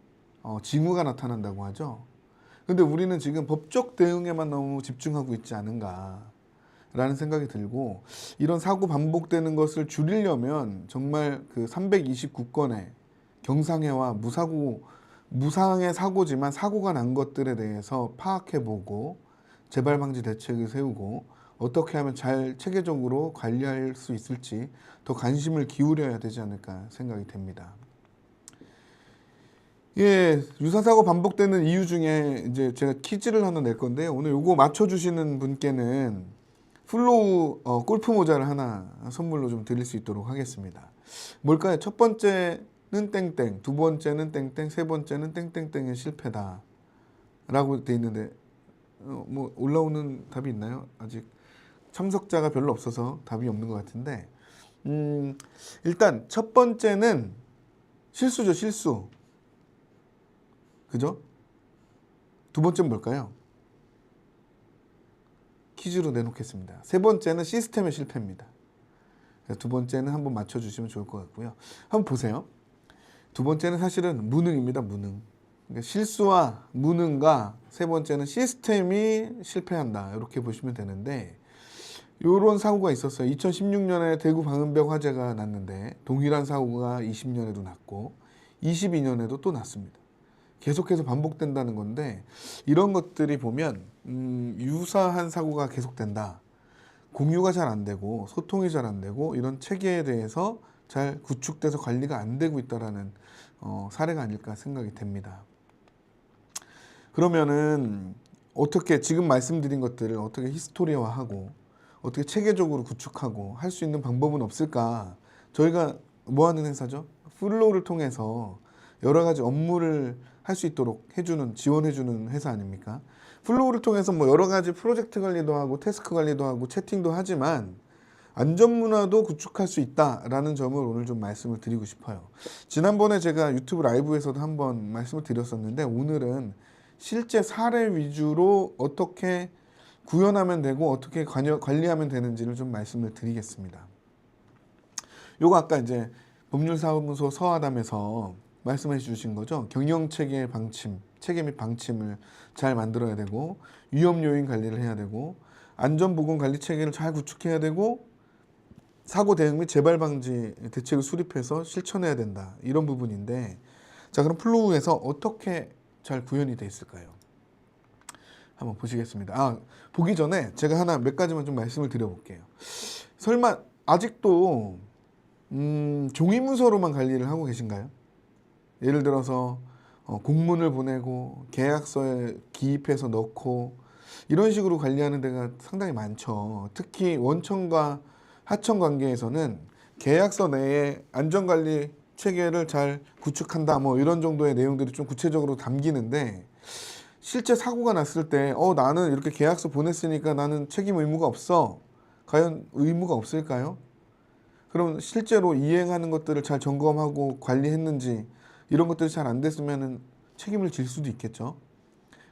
징후가 나타난다고 하죠. 근데 우리는 지금 법적 대응에만 너무 집중하고 있지 않은가라는 생각이 들고 이런 사고 반복되는 것을 줄이려면 정말 그 329건의 경상해와 무상의 사고지만 사고가 난 것들에 대해서 파악해보고 재발방지 대책을 세우고 어떻게 하면 잘 체계적으로 관리할 수 있을지 더 관심을 기울여야 되지 않을까 생각이 됩니다. 예, 유사사고 반복되는 이유 중에 이제 제가 퀴즈를 하나 낼 건데요. 오늘 요거 맞춰주시는 분께는 플로우 골프 모자를 하나 선물로 좀 드릴 수 있도록 하겠습니다. 뭘까요? 첫 번째는 땡땡, 두 번째는 땡땡, 세 번째는 땡땡땡의 실패다 라고 돼 있는데 올라오는 답이 있나요? 아직 참석자가 별로 없어서 답이 없는 것 같은데 일단 첫 번째는 실수죠, 실수. 그죠? 두 번째는 뭘까요? 퀴즈로 내놓겠습니다. 세 번째는 시스템의 실패입니다. 두 번째는 한번 맞춰주시면 좋을 것 같고요. 한번 보세요. 두 번째는 사실은 무능입니다. 무능. 그러니까 실수와 무능과 세 번째는 시스템이 실패한다. 이렇게 보시면 되는데 이런 사고가 있었어요. 2016년에 대구 방음벽 화재가 났는데 동일한 사고가 20년에도 났고 22년에도 또 났습니다. 계속해서 반복된다는 건데 이런 것들이 보면 유사한 사고가 계속된다. 공유가 잘 안 되고 소통이 잘 안 되고 이런 체계에 대해서 잘 구축돼서 관리가 안 되고 있다라는 사례가 아닐까 생각이 됩니다. 그러면은 어떻게 지금 말씀드린 것들을 어떻게 히스토리화하고 어떻게 체계적으로 구축하고 할 수 있는 방법은 없을까? 저희가 뭐 하는 회사죠? 플로우를 통해서 여러 가지 업무를 할 수 있도록 해주는, 지원해주는 회사 아닙니까? 플로우를 통해서 여러 가지 프로젝트 관리도 하고 태스크 관리도 하고 채팅도 하지만 안전문화도 구축할 수 있다라는 점을 오늘 좀 말씀을 드리고 싶어요. 지난번에 제가 유튜브 라이브에서도 한번 말씀을 드렸었는데 오늘은 실제 사례 위주로 어떻게 구현하면 되고 어떻게 관리하면 되는지를 좀 말씀을 드리겠습니다. 요거 아까 이제 법률사무소 서하담에서 말씀해 주신 거죠. 경영체계 방침, 체계 및 방침을 잘 만들어야 되고 위험요인 관리를 해야 되고 안전보건관리 체계를 잘 구축해야 되고 사고 대응 및 재발방지 대책을 수립해서 실천해야 된다. 이런 부분인데 자 그럼 플로우에서 어떻게 잘 구현이 돼 있을까요? 한번 보시겠습니다. 보기 전에 제가 하나 몇 가지만 좀 말씀을 드려볼게요. 설마 아직도 종이문서로만 관리를 하고 계신가요? 예를 들어서 공문을 보내고 계약서에 기입해서 넣고 이런 식으로 관리하는 데가 상당히 많죠. 특히 원청과 하청 관계에서는 계약서 내에 안전관리 체계를 잘 구축한다 이런 정도의 내용들이 좀 구체적으로 담기는데 실제 사고가 났을 때 나는 이렇게 계약서 보냈으니까 나는 책임 의무가 없어. 과연 의무가 없을까요? 그럼 실제로 이행하는 것들을 잘 점검하고 관리했는지 이런 것들이 잘 안 됐으면 책임을 질 수도 있겠죠.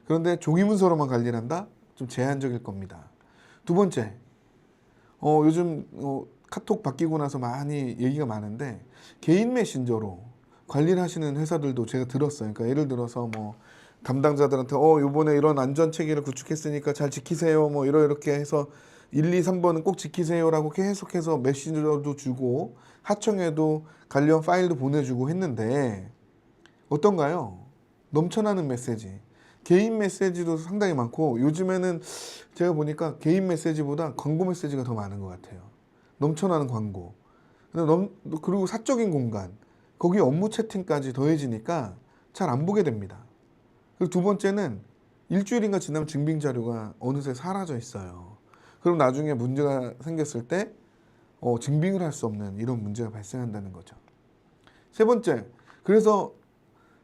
그런데 종이 문서로만 관리를 한다? 좀 제한적일 겁니다. 두 번째, 요즘 카톡 바뀌고 나서 많이 얘기가 많은데 개인 메신저로 관리를 하시는 회사들도 제가 들었어요. 그러니까 예를 들어서 뭐 담당자들한테 요번에 이런 안전 체계를 구축했으니까 잘 지키세요. 뭐 이렇게 해서 1, 2, 3번은 꼭 지키세요라고 계속해서 메신저도 주고 하청에도 관련 파일도 보내주고 했는데 어떤가요? 넘쳐나는 메시지. 개인 메시지도 상당히 많고 요즘에는 제가 보니까 개인 메시지보다 광고 메시지가 더 많은 것 같아요. 넘쳐나는 광고. 그리고 사적인 공간. 거기 업무 채팅까지 더해지니까 잘 안 보게 됩니다. 그리고 두 번째는 일주일인가 지나면 증빙 자료가 어느새 사라져 있어요. 그럼 나중에 문제가 생겼을 때 증빙을 할 수 없는 이런 문제가 발생한다는 거죠. 세 번째, 그래서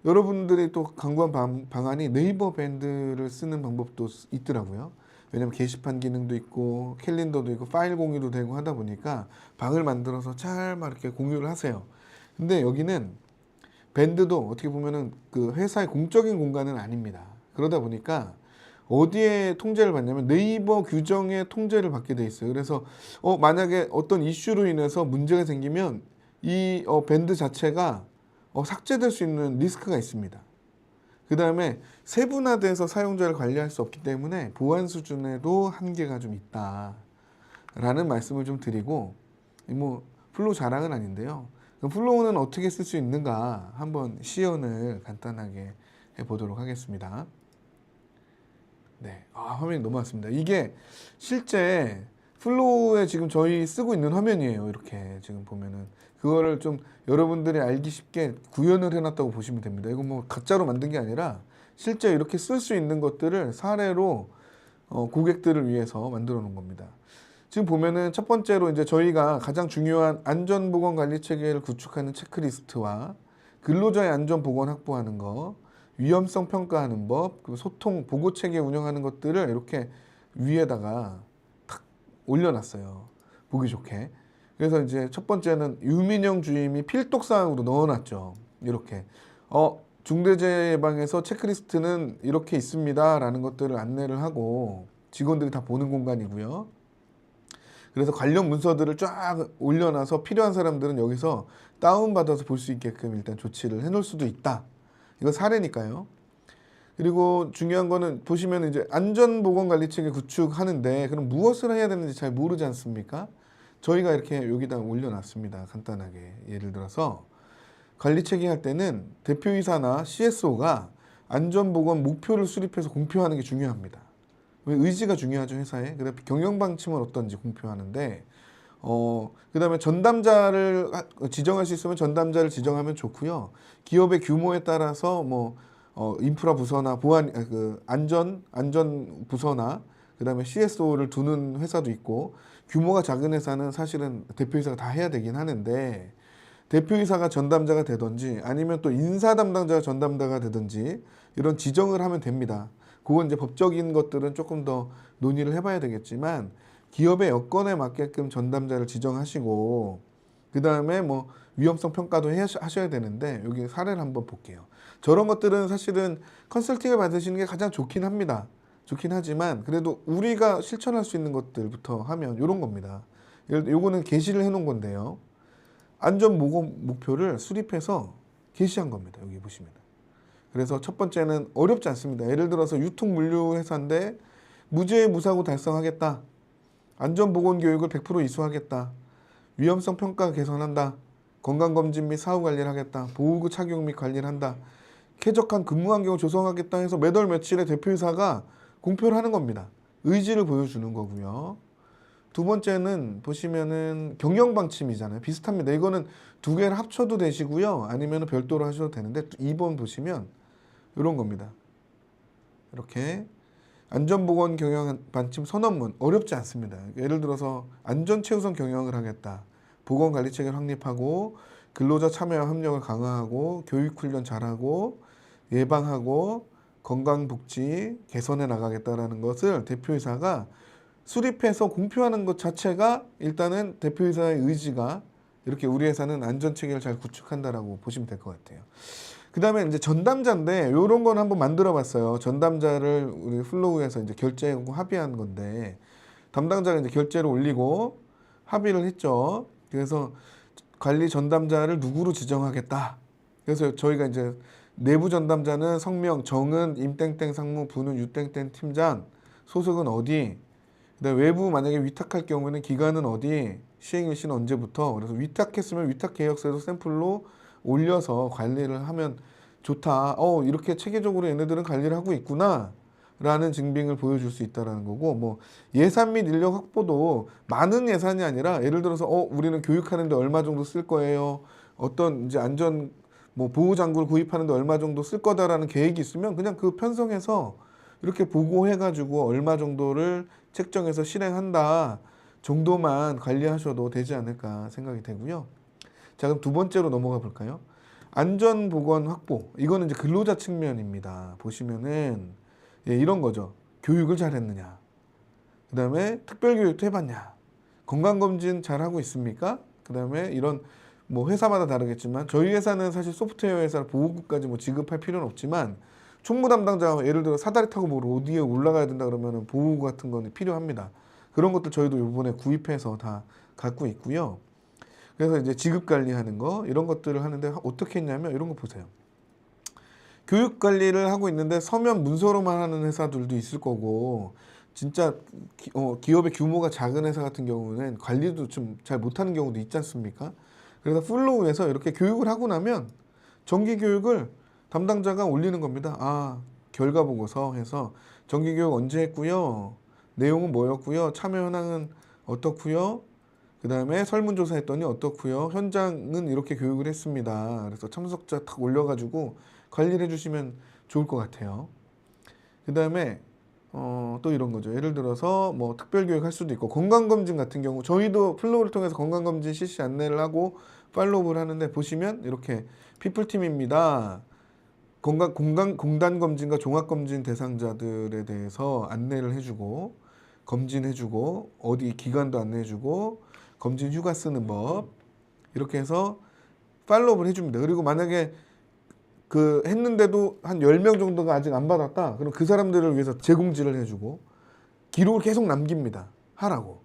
여러분들이 또 강구한 방안이 네이버 밴드를 쓰는 방법도 있더라고요. 왜냐면 게시판 기능도 있고 캘린더도 있고 파일 공유도 되고 하다 보니까 방을 만들어서 잘 막 이렇게 공유를 하세요. 근데 여기는 밴드도 어떻게 보면은 그 회사의 공적인 공간은 아닙니다. 그러다 보니까 어디에 통제를 받냐면 네이버 규정의 통제를 받게 돼 있어요. 그래서 만약에 어떤 이슈로 인해서 문제가 생기면 이 밴드 자체가 삭제될 수 있는 리스크가 있습니다. 그 다음에 세분화돼서 사용자를 관리할 수 없기 때문에 보안 수준에도 한계가 좀 있다라는 말씀을 좀 드리고 뭐 플로우 자랑은 아닌데요. 플로우는 어떻게 쓸 수 있는가 한번 시연을 간단하게 해보도록 하겠습니다. 네, 화면이 너무 왔습니다. 이게 실제 플로우에 지금 저희 쓰고 있는 화면이에요. 이렇게 지금 보면은 그거를 좀 여러분들이 알기 쉽게 구현을 해놨다고 보시면 됩니다. 이거 뭐 가짜로 만든 게 아니라 실제 이렇게 쓸 수 있는 것들을 사례로 고객들을 위해서 만들어 놓은 겁니다. 지금 보면은 첫 번째로 이제 저희가 가장 중요한 안전보건 관리 체계를 구축하는 체크리스트와 근로자의 안전보건 확보하는 거, 위험성 평가하는 법, 그리고 소통 보고 체계 운영하는 것들을 이렇게 위에다가 탁 올려놨어요. 보기 좋게. 그래서 이제 첫 번째는 유민영 주임이 필독사항으로 넣어놨죠. 이렇게 중대재해 예방에서 체크리스트는 이렇게 있습니다라는 것들을 안내를 하고 직원들이 다 보는 공간이고요. 그래서 관련 문서들을 쫙 올려놔서 필요한 사람들은 여기서 다운받아서 볼 수 있게끔 일단 조치를 해놓을 수도 있다. 이거 사례니까요. 그리고 중요한 거는 보시면 이제 안전보건관리체계 구축하는데 그럼 무엇을 해야 되는지 잘 모르지 않습니까? 저희가 이렇게 여기다 올려놨습니다. 간단하게. 예를 들어서 관리체계 할 때는 대표이사나 CSO가 안전보건 목표를 수립해서 공표하는 게 중요합니다. 의지가 중요하죠, 회사에. 그다음에 경영방침은 어떤지 공표하는데 그다음에 전담자를 지정할 수 있으면 전담자를 지정하면 좋고요. 기업의 규모에 따라서 뭐 인프라 부서나 보안 안전 부서나 그다음에 CSO를 두는 회사도 있고 규모가 작은 회사는 사실은 대표이사가 다 해야 되긴 하는데 대표이사가 전담자가 되든지 아니면 또 인사 담당자가 전담자가 되든지 이런 지정을 하면 됩니다. 그건 이제 법적인 것들은 조금 더 논의를 해봐야 되겠지만 기업의 여건에 맞게끔 전담자를 지정하시고 그 다음에 뭐 위험성 평가도 하셔야 되는데 여기 사례를 한번 볼게요. 저런 것들은 사실은 컨설팅을 받으시는 게 가장 좋긴 합니다. 좋긴 하지만 그래도 우리가 실천할 수 있는 것들부터 하면 이런 겁니다. 요거는 게시를 해놓은 건데요. 안전보건 목표를 수립해서 게시한 겁니다. 여기 보시면. 그래서 첫 번째는 어렵지 않습니다. 예를 들어서 유통물류 회사인데 무죄 무사고 달성하겠다. 안전보건 교육을 100% 이수하겠다. 위험성 평가 개선한다. 건강검진 및 사후 관리를 하겠다. 보호구 착용 및 관리를 한다. 쾌적한 근무 환경을 조성하겠다 해서 몇 월 며칠에 대표이사가 공표를 하는 겁니다. 의지를 보여주는 거고요. 두 번째는 보시면은 경영방침이잖아요. 비슷합니다. 이거는 두 개를 합쳐도 되시고요. 아니면 별도로 하셔도 되는데 2번 보시면 이런 겁니다. 이렇게 안전보건 경영방침 선언문 어렵지 않습니다. 예를 들어서 안전 최우선 경영을 하겠다. 보건관리체계를 확립하고 근로자 참여와 협력을 강화하고 교육훈련 잘하고 예방하고 건강복지 개선해 나가겠다라는 것을 대표이사가 수립해서 공표하는 것 자체가 일단은 대표이사의 의지가 이렇게 우리 회사는 안전체계를 잘 구축한다라고 보시면 될 것 같아요. 그 다음에 이제 전담자인데 요런 건 한번 만들어 봤어요. 전담자를 우리 플로우에서 이제 결제하고 합의한 건데 담당자가 이제 결제를 올리고 합의를 했죠. 그래서 관리 전담자를 누구로 지정하겠다. 그래서 저희가 이제 내부 전담자는 성명, 정은, 임땡땡 상무, 부는 유땡땡 팀장, 소속은 어디, 그다음에 외부 만약에 위탁할 경우에는 기간은 어디, 시행일시는 언제부터. 그래서 위탁했으면 위탁 계약서에도 샘플로 올려서 관리를 하면 좋다. 이렇게 체계적으로 얘네들은 관리를 하고 있구나. 라는 증빙을 보여줄 수 있다라는 거고, 뭐 예산 및 인력 확보도 많은 예산이 아니라 예를 들어서 우리는 교육하는데 얼마 정도 쓸 거예요. 어떤 이제 안전 뭐 보호 장구를 구입하는데 얼마 정도 쓸 거다라는 계획이 있으면 그냥 그 편성해서 이렇게 보고해가지고 얼마 정도를 책정해서 실행한다 정도만 관리하셔도 되지 않을까 생각이 되고요. 자, 그럼 두 번째로 넘어가 볼까요? 안전보건 확보. 이거는 이제 근로자 측면입니다. 보시면은 이런 거죠. 교육을 잘했느냐. 그 다음에 특별교육도 해봤냐. 건강검진 잘하고 있습니까? 그 다음에 이런 뭐 회사마다 다르겠지만 저희 회사는 사실 소프트웨어 회사 보호구까지 뭐 지급할 필요는 없지만 총무 담당자가 예를 들어 사다리 타고 뭐 어디에 올라가야 된다 그러면은 보호구 같은 거는 필요합니다. 그런 것들 저희도 이번에 구입해서 다 갖고 있고요. 그래서 이제 지급 관리하는 거 이런 것들을 하는데 어떻게 했냐면 이런 거 보세요. 교육 관리를 하고 있는데 서면 문서로만 하는 회사들도 있을 거고 진짜 기업의 규모가 작은 회사 같은 경우는 관리도 좀 잘 못하는 경우도 있지 않습니까? 그래서 플로우에서 이렇게 교육을 하고 나면 정기 교육을 담당자가 올리는 겁니다. 결과 보고서 해서 정기 교육 언제 했고요. 내용은 뭐였고요. 참여 현황은 어떻고요. 그 다음에 설문조사 했더니 어떻고요. 현장은 이렇게 교육을 했습니다. 그래서 참석자 탁 올려가지고 관리를 해주시면 좋을 것 같아요. 그 다음에 또 이런 거죠. 예를 들어서 뭐 특별교육 할 수도 있고 건강검진 같은 경우 저희도 플로우를 통해서 건강검진 실시 안내를 하고 팔로우를 하는데 보시면 이렇게 피플팀입니다. 공단검진과 종합검진 대상자들에 대해서 안내를 해주고 검진해주고 어디 기간도 안내해주고 검진 휴가 쓰는 법 이렇게 해서 팔로우를 해줍니다. 그리고 만약에 그 했는데도 한 10명 정도가 아직 안 받았다. 그럼 그 사람들을 위해서 재공지를 해주고 기록을 계속 남깁니다. 하라고.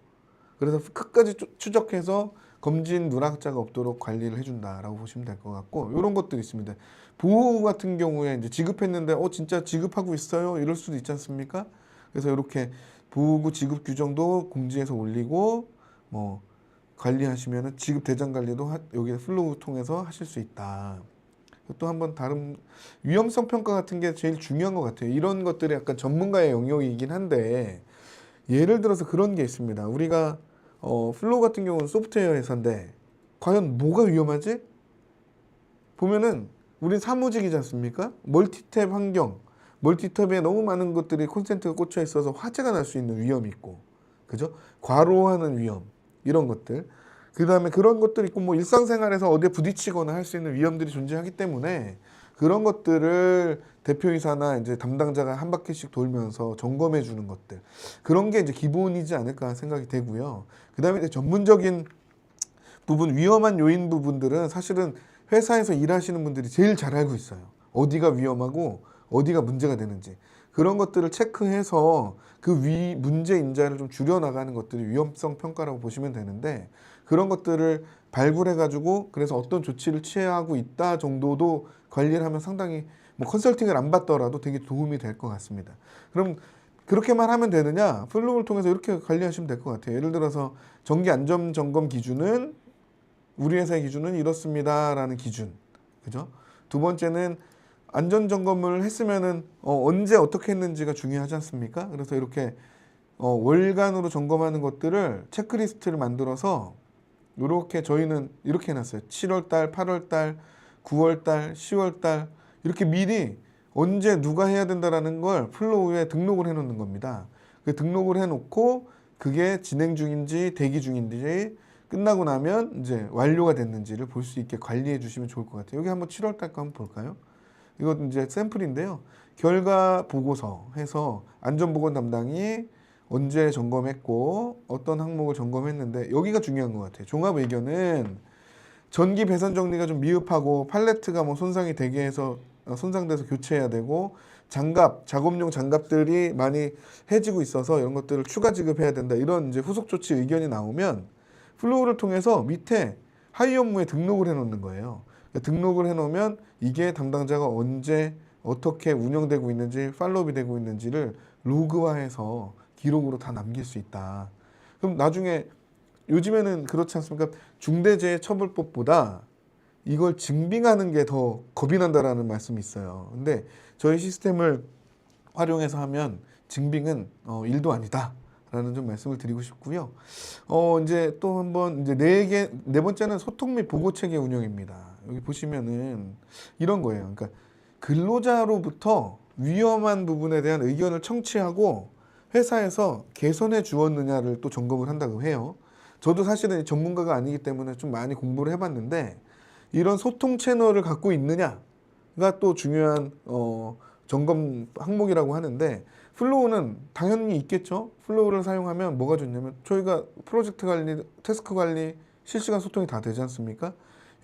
그래서 끝까지 추적해서 검진 누락자가 없도록 관리를 해준다라고 보시면 될 것 같고 이런 것들이 있습니다. 보호 같은 경우에 이제 지급했는데 진짜 지급하고 있어요. 이럴 수도 있지 않습니까? 그래서 이렇게 보호구 지급 규정도 공지해서 올리고 뭐 관리하시면은 지급 대장 관리도 여기 플로우 통해서 하실 수 있다. 또 한번 다른 위험성 평가 같은 게 제일 중요한 것 같아요. 이런 것들이 약간 전문가의 영역이긴 한데 예를 들어서 그런 게 있습니다. 우리가 플로우 같은 경우는 소프트웨어 회사인데 과연 뭐가 위험하지? 보면은 우린 사무직이지 않습니까? 멀티탭 환경, 멀티탭에 너무 많은 것들이 콘센트가 꽂혀 있어서 화재가 날 수 있는 위험이 있고, 그죠? 과로하는 위험 이런 것들. 그 다음에 그런 것들이 있고 뭐 일상생활에서 어디에 부딪히거나 할 수 있는 위험들이 존재하기 때문에 그런 것들을 대표이사나 이제 담당자가 한 바퀴씩 돌면서 점검해 주는 것들 그런 게 이제 기본이지 않을까 생각이 되고요. 그 다음에 이제 전문적인 부분 위험한 요인 부분들은 사실은 회사에서 일하시는 분들이 제일 잘 알고 있어요. 어디가 위험하고 어디가 문제가 되는지 그런 것들을 체크해서 그 문제 인자를 좀 줄여나가는 것들이 위험성 평가라고 보시면 되는데 그런 것들을 발굴해가지고 그래서 어떤 조치를 취하고 있다 정도도 관리를 하면 상당히 뭐 컨설팅을 안 받더라도 되게 도움이 될 것 같습니다. 그럼 그렇게만 하면 되느냐? 플로우를 통해서 이렇게 관리하시면 될 것 같아요. 예를 들어서 정기 안전 점검 기준은 우리 회사의 기준은 이렇습니다라는 기준, 그죠? 두 번째는 안전 점검을 했으면은 언제 어떻게 했는지가 중요하지 않습니까? 그래서 이렇게 월간으로 점검하는 것들을 체크리스트를 만들어서 이렇게 저희는 이렇게 해놨어요. 7월달, 8월달, 9월달, 10월달 이렇게 미리 언제 누가 해야 된다라는 걸 플로우에 등록을 해놓는 겁니다. 그 등록을 해놓고 그게 진행 중인지 대기 중인지 끝나고 나면 이제 완료가 됐는지를 볼 수 있게 관리해 주시면 좋을 것 같아요. 여기 한번 7월달 거 한번 볼까요? 이건 이제 샘플인데요. 결과 보고서 해서 안전보건 담당이 언제 점검했고 어떤 항목을 점검했는데 여기가 중요한 것 같아요. 종합 의견은 전기 배선 정리가 좀 미흡하고 팔레트가 뭐 손상이 되게 해서 손상돼서 교체해야 되고 장갑, 작업용 장갑들이 많이 해지고 있어서 이런 것들을 추가 지급해야 된다. 이런 이제 후속 조치 의견이 나오면 플로우를 통해서 밑에 하위 업무에 등록을 해놓는 거예요. 등록을 해놓으면 이게 담당자가 언제 어떻게 운영되고 있는지 팔로우업이 되고 있는지를 로그화해서 기록으로 다 남길 수 있다. 그럼 나중에 요즘에는 그렇지 않습니까? 중대재해처벌법보다 이걸 증빙하는 게 더 겁이 난다라는 말씀이 있어요. 근데 저희 시스템을 활용해서 하면 증빙은 일도 아니다. 라는 좀 말씀을 드리고 싶고요. 이제 또 한번 이제 네 번째는 소통 및 보고 체계 운영입니다. 여기 보시면은 이런 거예요. 그러니까 근로자로부터 위험한 부분에 대한 의견을 청취하고 회사에서 개선해 주었느냐를 또 점검을 한다고 해요. 저도 사실은 전문가가 아니기 때문에 좀 많이 공부를 해봤는데 이런 소통 채널을 갖고 있느냐가 또 중요한 점검 항목이라고 하는데 플로우는 당연히 있겠죠. 플로우를 사용하면 뭐가 좋냐면 저희가 프로젝트 관리, 태스크 관리, 실시간 소통이 다 되지 않습니까?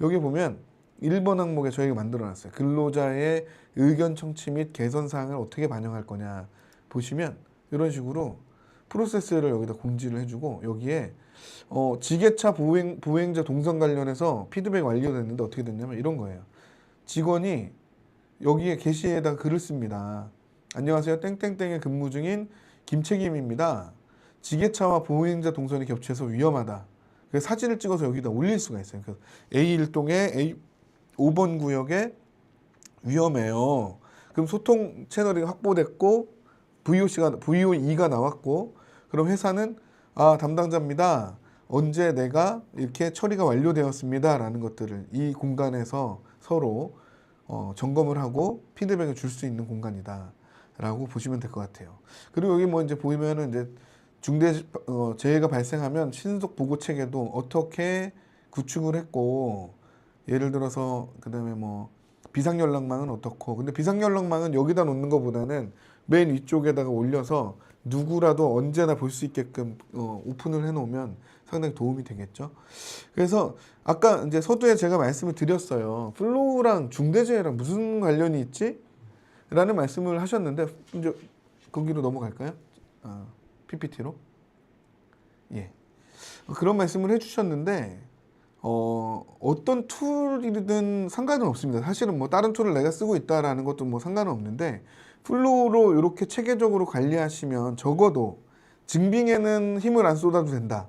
여기 보면 1번 항목에 저희가 만들어놨어요. 근로자의 의견 청취 및 개선 사항을 어떻게 반영할 거냐 보시면 이런 식으로 프로세스를 여기다 공지를 해주고 여기에 지게차 보행자 동선 관련해서 피드백 완료됐는데 어떻게 됐냐면 이런 거예요. 직원이 여기에 게시에다 글을 씁니다. 안녕하세요. 땡땡땡에 근무 중인 김책임입니다. 지게차와 보행자 동선이 겹쳐서 위험하다. 그래서 사진을 찍어서 여기다 올릴 수가 있어요. 그래서 A1동에 5번 구역에 위험해요. 그럼 소통 채널이 확보됐고 VOE가 나왔고 그럼 회사는 담당자입니다. 언제 내가 이렇게 처리가 완료되었습니다. 라는 것들을 이 공간에서 서로 점검을 하고 피드백을 줄 수 있는 공간이다. 라고 보시면 될 것 같아요. 그리고 여기 뭐 이제 보면은 이제 재해가 발생하면 신속 보고 체계도 어떻게 구축을 했고 예를 들어서 그다음에 뭐 비상연락망은 어떻고 근데 비상연락망은 여기다 놓는 것보다는 맨 위쪽에다가 올려서 누구라도 언제나 볼 수 있게끔 오픈을 해놓으면 상당히 도움이 되겠죠. 그래서 아까 이제 서두에 제가 말씀을 드렸어요. 플로우랑 중대재해랑 무슨 관련이 있지? 라는 말씀을 하셨는데 이제 거기로 넘어갈까요? PPT로. 예. 그런 말씀을 해주셨는데 어떤 툴이든 상관은 없습니다. 사실은 뭐 다른 툴을 내가 쓰고 있다라는 것도 뭐 상관은 없는데 플로우로 이렇게 체계적으로 관리하시면 적어도 증빙에는 힘을 안 쏟아도 된다.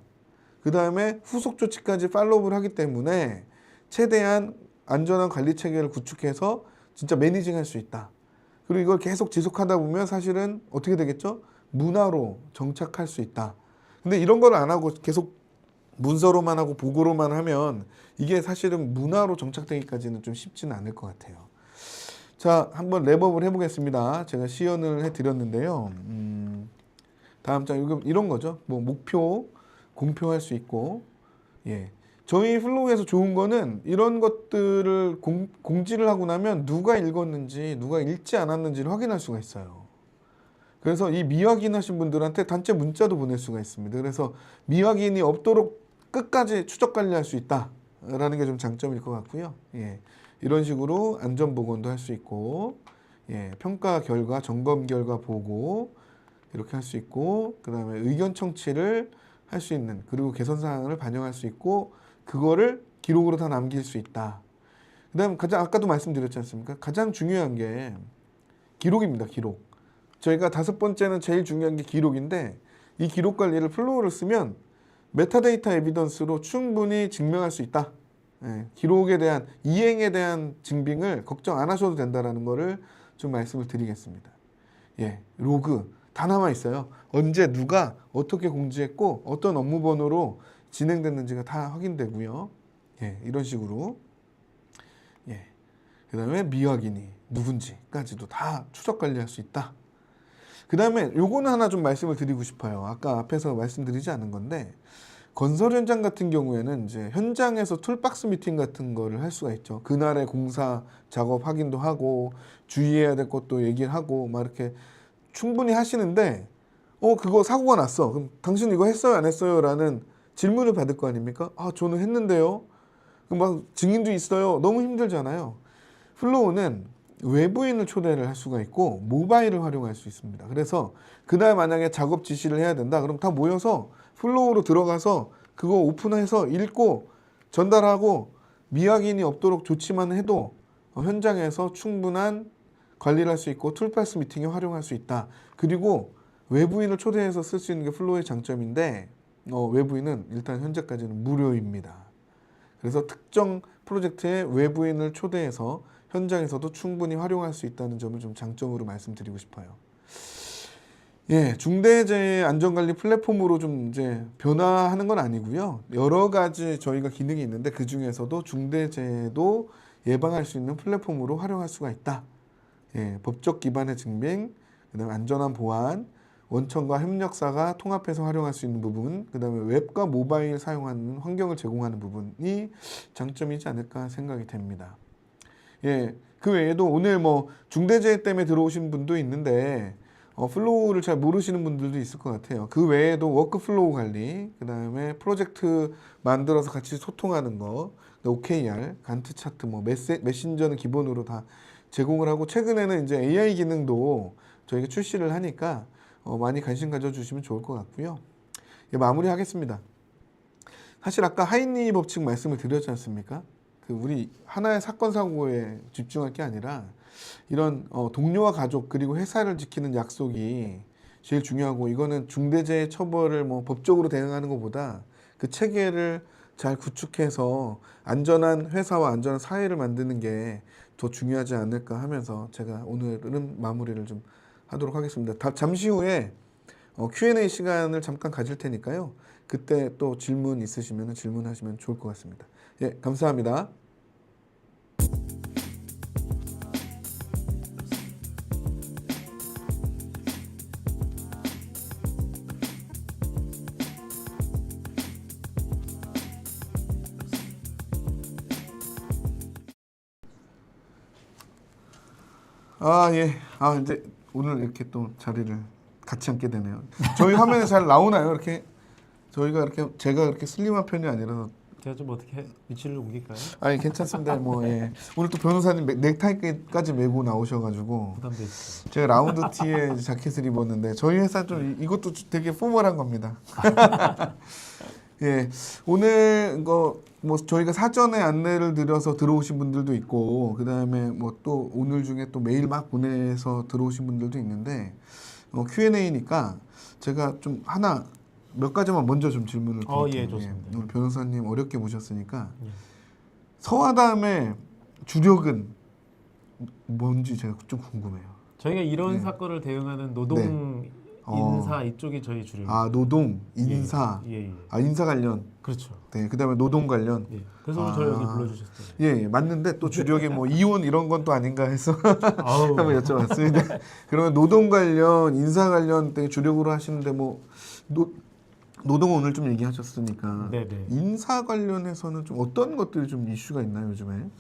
그 다음에 후속 조치까지 팔로우를 하기 때문에 최대한 안전한 관리 체계를 구축해서 진짜 매니징할 수 있다. 그리고 이걸 계속 지속하다 보면 사실은 어떻게 되겠죠? 문화로 정착할 수 있다. 근데 이런 걸 안 하고 계속 문서로만 하고 보고로만 하면 이게 사실은 문화로 정착되기까지는 좀 쉽지는 않을 것 같아요. 자, 한번 랩업을 해보겠습니다. 제가 시연을 해드렸는데요. 다음 장 이런 거죠. 뭐 목표 공표할 수 있고, 예. 저희 플로우에서 좋은 거는 이런 것들을 공지를 하고 나면 누가 읽었는지 누가 읽지 않았는지를 확인할 수가 있어요. 그래서 이 미확인하신 분들한테 단체 문자도 보낼 수가 있습니다. 그래서 미확인이 없도록 끝까지 추적 관리할 수 있다라는 게 좀 장점일 것 같고요. 예. 이런 식으로 안전보건도 할 수 있고, 예. 평가 결과, 점검 결과 보고 이렇게 할 수 있고, 그 다음에 의견 청취를 할 수 있는, 그리고 개선 사항을 반영할 수 있고, 그거를 기록으로 다 남길 수 있다. 그 다음 아까도 말씀드렸지 않습니까? 가장 중요한 게 기록입니다. 기록. 저희가 5번째는 제일 중요한 게 기록인데 이 기록 관리를 플로우를 쓰면 메타데이터 에비던스로 충분히 증명할 수 있다. 예, 기록에 대한 이행에 대한 증빙을 걱정 안 하셔도 된다라는 거를 좀 말씀을 드리겠습니다. 예, 로그 다 남아 있어요. 언제 누가 어떻게 공지했고 어떤 업무 번호로 진행됐는지가 다 확인되고요. 예, 이런 식으로. 예. 그다음에 미확인이 누군지까지도 다 추적 관리할 수 있다. 그다음에 요거는 하나 좀 말씀을 드리고 싶어요. 아까 앞에서 말씀드리지 않은 건데 건설 현장 같은 경우에는 이제 현장에서 툴박스 미팅 같은 거를 할 수가 있죠. 그날의 공사 작업 확인도 하고 주의해야 될 것도 얘기를 하고 막 이렇게 충분히 하시는데 그거 사고가 났어. 그럼 당신 이거 했어요 안 했어요? 라는 질문을 받을 거 아닙니까? 아 저는 했는데요. 그럼 막 증인도 있어요. 너무 힘들잖아요. 플로우는 외부인을 초대를 할 수가 있고 모바일을 활용할 수 있습니다. 그래서 그날 만약에 작업 지시를 해야 된다. 그럼 다 모여서 플로우로 들어가서 그거 오픈해서 읽고 전달하고 미확인이 없도록 조치만 해도 현장에서 충분한 관리를 할 수 있고 툴박스 미팅에 활용할 수 있다. 그리고 외부인을 초대해서 쓸 수 있는 게 플로우의 장점인데 외부인은 일단 현재까지는 무료입니다. 그래서 특정 프로젝트에 외부인을 초대해서 현장에서도 충분히 활용할 수 있다는 점을 좀 장점으로 말씀드리고 싶어요. 예, 중대재해 안전관리 플랫폼으로 좀 이제 변화하는 건 아니고요. 여러 가지 저희가 기능이 있는데 그 중에서도 중대재해도 예방할 수 있는 플랫폼으로 활용할 수가 있다. 예, 법적 기반의 증빙, 그다음에 안전한 보안, 원청과 협력사가 통합해서 활용할 수 있는 부분, 그다음에 웹과 모바일 사용하는 환경을 제공하는 부분이 장점이지 않을까 생각이 됩니다. 예, 그 외에도 오늘 뭐 중대재해 때문에 들어오신 분도 있는데 플로우를 잘 모르시는 분들도 있을 것 같아요. 그 외에도 워크플로우 관리, 그다음에 프로젝트 만들어서 같이 소통하는 거, OKR, 간트 차트, 뭐 메신저는 기본으로 다 제공을 하고 최근에는 이제 AI 기능도 저희가 출시를 하니까 많이 관심 가져주시면 좋을 것 같고요. 예, 마무리하겠습니다. 사실 아까 하이니 법칙 말씀을 드렸지 않습니까? 우리 하나의 사건 사고에 집중할 게 아니라 이런 동료와 가족 그리고 회사를 지키는 약속이 제일 중요하고 이거는 중대재해 처벌을 뭐 법적으로 대응하는 것보다 그 체계를 잘 구축해서 안전한 회사와 안전한 사회를 만드는 게 더 중요하지 않을까 하면서 제가 오늘은 마무리를 좀 하도록 하겠습니다. 잠시 후에 Q&A 시간을 잠깐 가질 테니까요. 그때 또 질문 있으시면 질문하시면 좋을 것 같습니다. 예, 감사합니다. 예. 이제 오늘 이렇게 또 자리를 같이 앉게 되네요. 저희 화면에 잘 나오나요? 이렇게 제가 이렇게 슬림한 편이 아니라서 제가 좀 어떻게 위치를 옮길까요? 아니 괜찮습니다. 뭐 예. 오늘 또 변호사님 넥타이까지 메고 나오셔가지고 부담되시죠? 제가 라운드 티에 자켓을 입었는데 저희 회사 좀 이것도 되게 포멀한 겁니다. 예, 오늘 뭐 저희가 사전에 안내를 드려서 들어오신 분들도 있고 그 다음에 뭐 또 오늘 중에 또 메일 막 보내서 들어오신 분들도 있는데 Q&A니까 제가 좀 몇 가지만 먼저 좀 질문을 드릴게요. 예, 좋습니다. 오늘 변호사님 어렵게 모셨으니까 서화담의 주력은 뭔지 제가 좀 궁금해요. 저희가 이런 네. 사건을 대응하는 노동 인사 이쪽이 저희 주력입니다. 노동, 인사, 예. 인사 관련. 그렇죠. 네, 그다음에 노동 관련. 예. 그래서 오늘 저희 여기 불러주셨어요. 예, 맞는데 또 주력이 뭐 이혼 이런 건 또 아닌가 해서 한번 여쭤봤습니다. 그러면 노동 관련, 인사 관련 되게 주력으로 하시는데 뭐 노동은 오늘 좀 얘기하셨으니까 네네. 인사 관련해서는 좀 어떤 것들이 좀 이슈가 있나요 요즘에?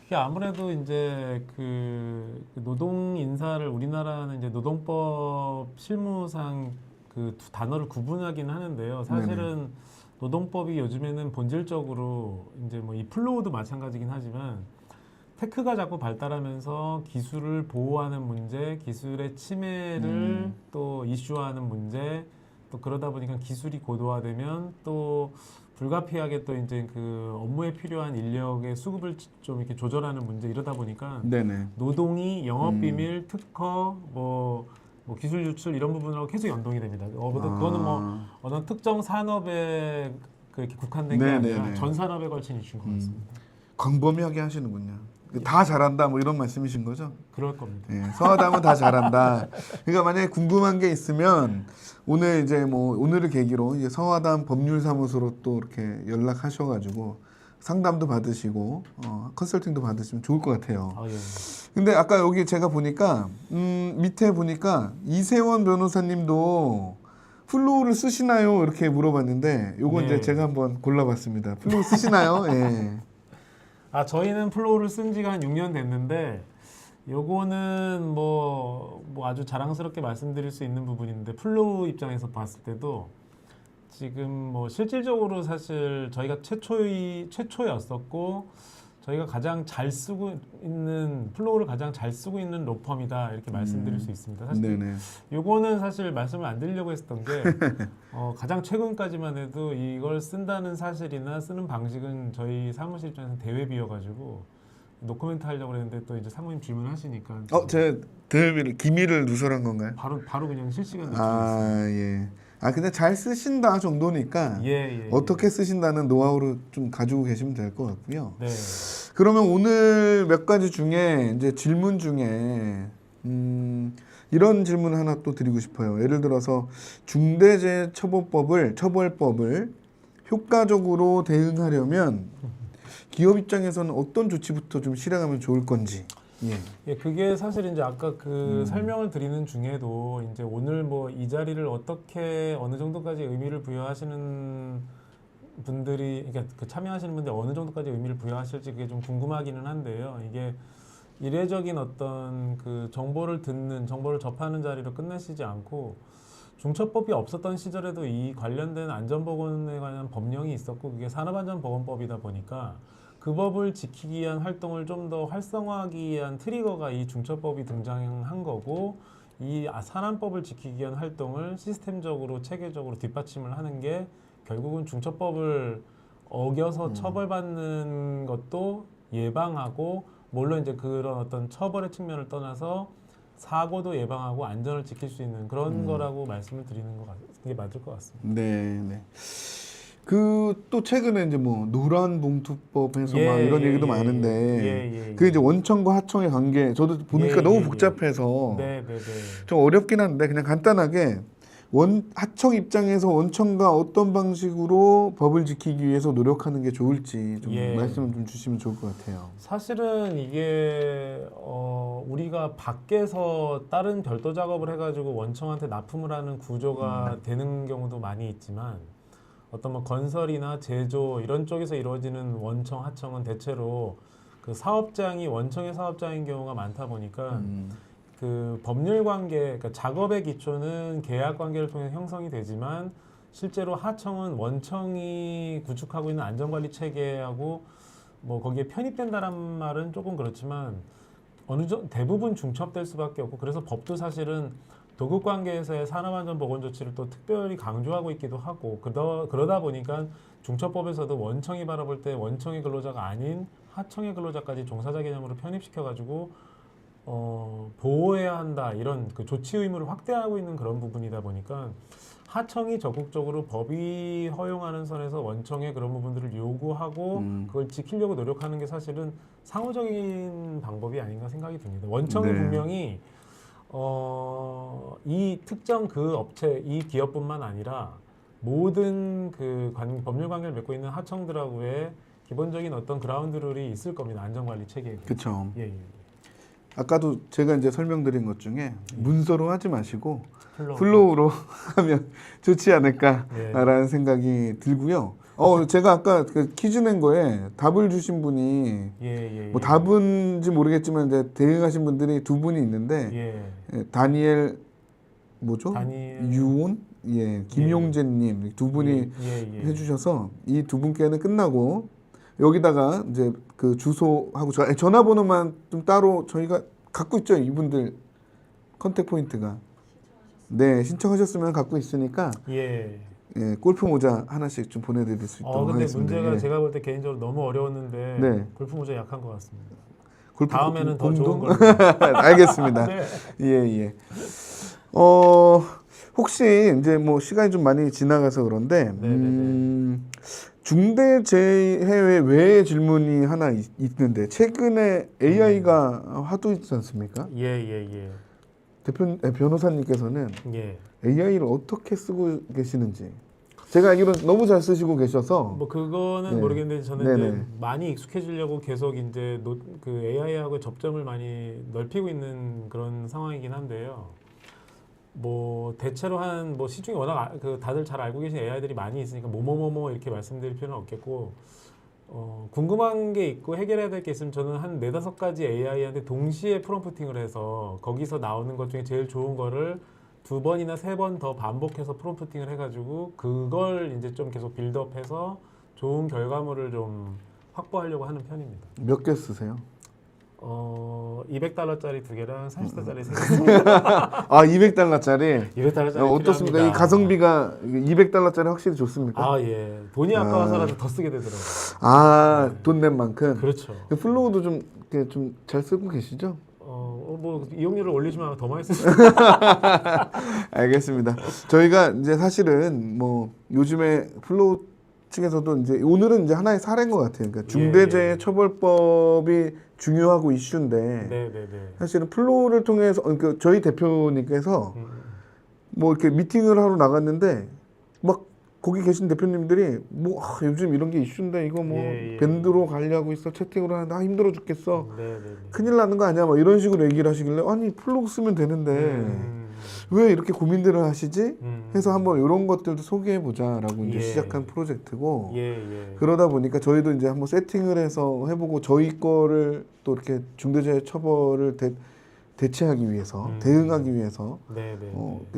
그게 아무래도 이제 그 노동 인사를 우리나라는 이제 노동법 실무상 그 두 단어를 구분하긴 하는데요. 사실은 노동법이 요즘에는 본질적으로 이제 뭐 이 플로우도 마찬가지긴 하지만 테크가 자꾸 발달하면서 기술을 보호하는 문제, 기술의 침해를 또 이슈화하는 문제, 또 그러다 보니까 기술이 고도화되면 또 불가피하게 또 이제 그 업무에 필요한 인력의 수급을 좀 이렇게 조절하는 문제 이러다 보니까 네네. 노동이 영업비밀, 특허, 뭐 기술 유출 이런 부분하고 계속 연동이 됩니다. 그거는 뭐 어느 특정 산업에 이렇게 국한된 게 아니라 전 산업에 걸친 이슈인 것 같습니다. 광범위하게 하시는군요. 다 잘한다 뭐 이런 말씀이신 거죠? 그럴 겁니다. 예, 서하담은 다 잘한다. 그러니까 만약에 궁금한 게 있으면 오늘 이제 뭐 오늘을 계기로 이제 서하담 법률사무소로 또 이렇게 연락하셔가지고 상담도 받으시고 컨설팅도 받으시면 좋을 것 같아요. 예. 근데 아까 여기 제가 보니까 밑에 보니까 이세원 변호사님도 플로우를 쓰시나요? 이렇게 물어봤는데 요건 네. 이제 제가 한번 골라봤습니다. 플로우 쓰시나요? 예. 저희는 플로우를 쓴 지가 한 6년 됐는데 요거는 뭐 아주 자랑스럽게 말씀드릴 수 있는 부분인데 플로우 입장에서 봤을 때도 지금 뭐 실질적으로 사실 저희가 최초였었고 저희가 가장 잘 쓰고 있는 플로우를 가장 잘 쓰고 있는 로펌이다 이렇게 말씀드릴 수 있습니다. 사실 네네. 요거는 사실 말씀을 안 드리려고 했었던 게 가장 최근까지만 해도 이걸 쓴다는 사실이나 쓰는 방식은 저희 사무실 입장에서 대외비여가지고 노코멘트 하려고 했는데 또 이제 상무님 질문하시니까 제 기밀을 누설한 건가요? 바로 그냥 실시간 아, 예. 근데 잘 쓰신다 정도니까 예. 어떻게 쓰신다는 노하우를 좀 가지고 계시면 될 것 같고요. 네. 그러면 오늘 몇 가지 중에 이제 질문 중에 이런 질문 하나 또 드리고 싶어요. 예를 들어서 중대재해처벌법을 효과적으로 대응하려면 기업 입장에서는 어떤 조치부터 좀 실행하면 좋을 건지. 예, 그게 사실 이제 아까 그 설명을 드리는 중에도 이제 오늘 뭐 이 자리를 어떻게 어느 정도까지 의미를 부여하시는 분들이 그러니까 그 참여하시는 분들이 어느 정도까지 의미를 부여하실지 그게 좀 궁금하기는 한데요. 이게 이례적인 어떤 그 정보를 접하는 자리로 끝내시지 않고 중처법이 없었던 시절에도 이 관련된 안전보건에 관한 법령이 있었고 그게 산업안전보건법이다 보니까 그 법을 지키기 위한 활동을 좀 더 활성화하기 위한 트리거가 이 중처법이 등장한 거고 이 산안법을 지키기 위한 활동을 시스템적으로 체계적으로 뒷받침을 하는 게 결국은 중처법을 어겨서 처벌받는 것도 예방하고 물론 이제 그런 어떤 처벌의 측면을 떠나서 사고도 예방하고 안전을 지킬 수 있는 그런 거라고 말씀을 드리는 게 맞을 것 같습니다. 네. 그 또 최근에 이제 뭐 노란 봉투법에서 막 이런 얘기도 많은데 그 이제 원청과 하청의 관계 저도 보니까 너무 복잡해서 네. 좀 어렵긴 한데 그냥 간단하게 하청 입장에서 원청과 어떤 방식으로 법을 지키기 위해서 노력하는 게 좋을지 좀 말씀을 좀 주시면 좋을 것 같아요. 사실은 이게 우리가 밖에서 다른 별도 작업을 해가지고 원청한테 납품을 하는 구조가 되는 경우도 많이 있지만 어떤 뭐 건설이나 제조 이런 쪽에서 이루어지는 원청, 하청은 대체로 그 사업장이 원청의 사업장인 경우가 많다 보니까 그 법률 관계, 그러니까 작업의 기초는 계약 관계를 통해 형성이 되지만 실제로 하청은 원청이 구축하고 있는 안전관리 체계하고 뭐 거기에 편입된다는 말은 조금 그렇지만 대부분 중첩될 수밖에 없고 그래서 법도 사실은 도급 관계에서의 산업안전보건 조치를 또 특별히 강조하고 있기도 하고 그러다 보니까 중처법에서도 원청이 바라볼 때 원청의 근로자가 아닌 하청의 근로자까지 종사자 개념으로 편입시켜가지고 보호해야 한다 이런 그 조치 의무를 확대하고 있는 그런 부분이다 보니까 하청이 적극적으로 법이 허용하는 선에서 원청의 그런 부분들을 요구하고 그걸 지키려고 노력하는 게 사실은 상호적인 방법이 아닌가 생각이 듭니다. 원청은 분명히 이 특정 그 업체, 이 기업뿐만 아니라 모든 그 법률 관계를 맺고 있는 하청들하고의 기본적인 어떤 그라운드 룰이 있을 겁니다. 안전관리 체계. 그렇죠. 예. 아까도 제가 이제 설명드린 것 중에 문서로 하지 마시고 플로우로 하면 좋지 않을까라는 생각이 들고요. 제가 아까 그 퀴즈 낸 거에 답을 주신 분이 뭐 답은지 모르겠지만 이제 대응하신 분들이 두 분이 있는데 다니엘 유온 김용재님 두 분이 해주셔서 이 두 분께는 끝나고 여기다가 이제 그 주소하고 전화번호만 좀 따로 저희가 갖고 있죠. 이분들 컨택 포인트가 신청하셨으면 갖고 있으니까 골프 모자 하나씩 좀 보내드릴 수 있도록 근데 하겠습니다. 문제가 제가 볼 때 개인적으로 너무 어려웠는데 골프 모자 약한 것 같습니다. 다음에는 더 좋은 걸로. 알겠습니다. 예. 혹시 이제 뭐 시간이 좀 많이 지나가서 그런데 중대재해 외의 질문이 하나 있는데 최근에 AI가 화두있지 않습니까? 예. 변호사님께서는 AI를 어떻게 쓰고 계시는지 제가 알기로는 너무 잘 쓰시고 계셔서 뭐 그거는 모르겠는데 저는 이제 많이 익숙해지려고 계속 이제 그 AI하고 접점을 많이 넓히고 있는 그런 상황이긴 한데요. 뭐 대체로 한 뭐 시중에 워낙 그 다들 잘 알고 계신 AI들이 많이 있으니까 뭐뭐뭐뭐 이렇게 말씀드릴 필요는 없겠고 궁금한 게 있고 해결해야 될 게 있으면 저는 한 4-5가지 AI한테 동시에 프롬프팅을 해서 거기서 나오는 것 중에 제일 좋은 거를 2번이나 3번 더 반복해서 프롬프팅을 해가지고 그걸 이제 좀 계속 빌드업해서 좋은 결과물을 좀 확보하려고 하는 편입니다. 몇 개 쓰세요? $200짜리 2개랑 $40짜리 3개. 아, 200달러짜리. 200짜리 어떻습니까? 이 가성비가 200달러짜리 확실히 좋습니까? 아, 예. 돈이 아까워서라도 더 쓰게 되더라고요. 아, 돈 낸 만큼. 그렇죠. 플로우도 좀 잘 쓰고 계시죠? 뭐 이용료를 올리시면 더 많이 쓰시죠. 알겠습니다. 저희가 이제 사실은 뭐 요즘에 플로우 측에서도 이제 오늘은 이제 하나의 사례인 것 같아요. 그러니까 중대재해처벌법이 중요하고 이슈인데 네네네. 사실은 플로우를 통해서 그러니까 저희 대표님께서 뭐 이렇게 미팅을 하러 나갔는데 막 거기 계신 대표님들이 뭐 요즘 이런 게 이슈인데 이거 뭐 밴드로 가려고 있어 채팅으로 하는데 힘들어 죽겠어 네네네. 큰일 나는 거 아니야 막 이런 식으로 얘기를 하시길래 아니 플로우 쓰면 되는데 왜 이렇게 고민들을 하시지 해서 한번 이런 것들도 소개해 보자라고 이제 시작한 프로젝트고 그러다 보니까 저희도 이제 한번 세팅을 해서 해보고 저희 거를 또 이렇게 중대재해 처벌을 대체하기 위해서 대응하기 위해서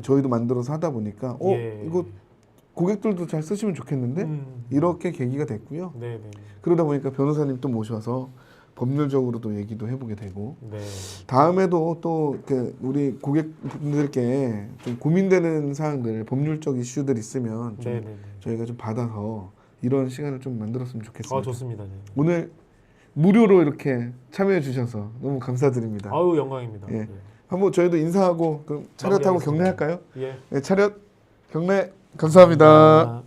저희도 만들어서 하다 보니까 이거 고객들도 잘 쓰시면 좋겠는데 이렇게 계기가 됐고요. 그러다 보니까 변호사님 또 모셔서 법률적으로도 얘기도 해보게 되고 다음에도 또 우리 고객분들께 좀 고민되는 사항들 법률적 이슈들 있으면 좀 저희가 좀 받아서 이런 시간을 좀 만들었으면 좋겠습니다. 좋습니다. 오늘 무료로 이렇게 참여해 주셔서 너무 감사드립니다. 아유 영광입니다. 예. 한번 저희도 인사하고 그럼 차렷하고 경례할까요? 예. 네, 차렷 경례 감사합니다.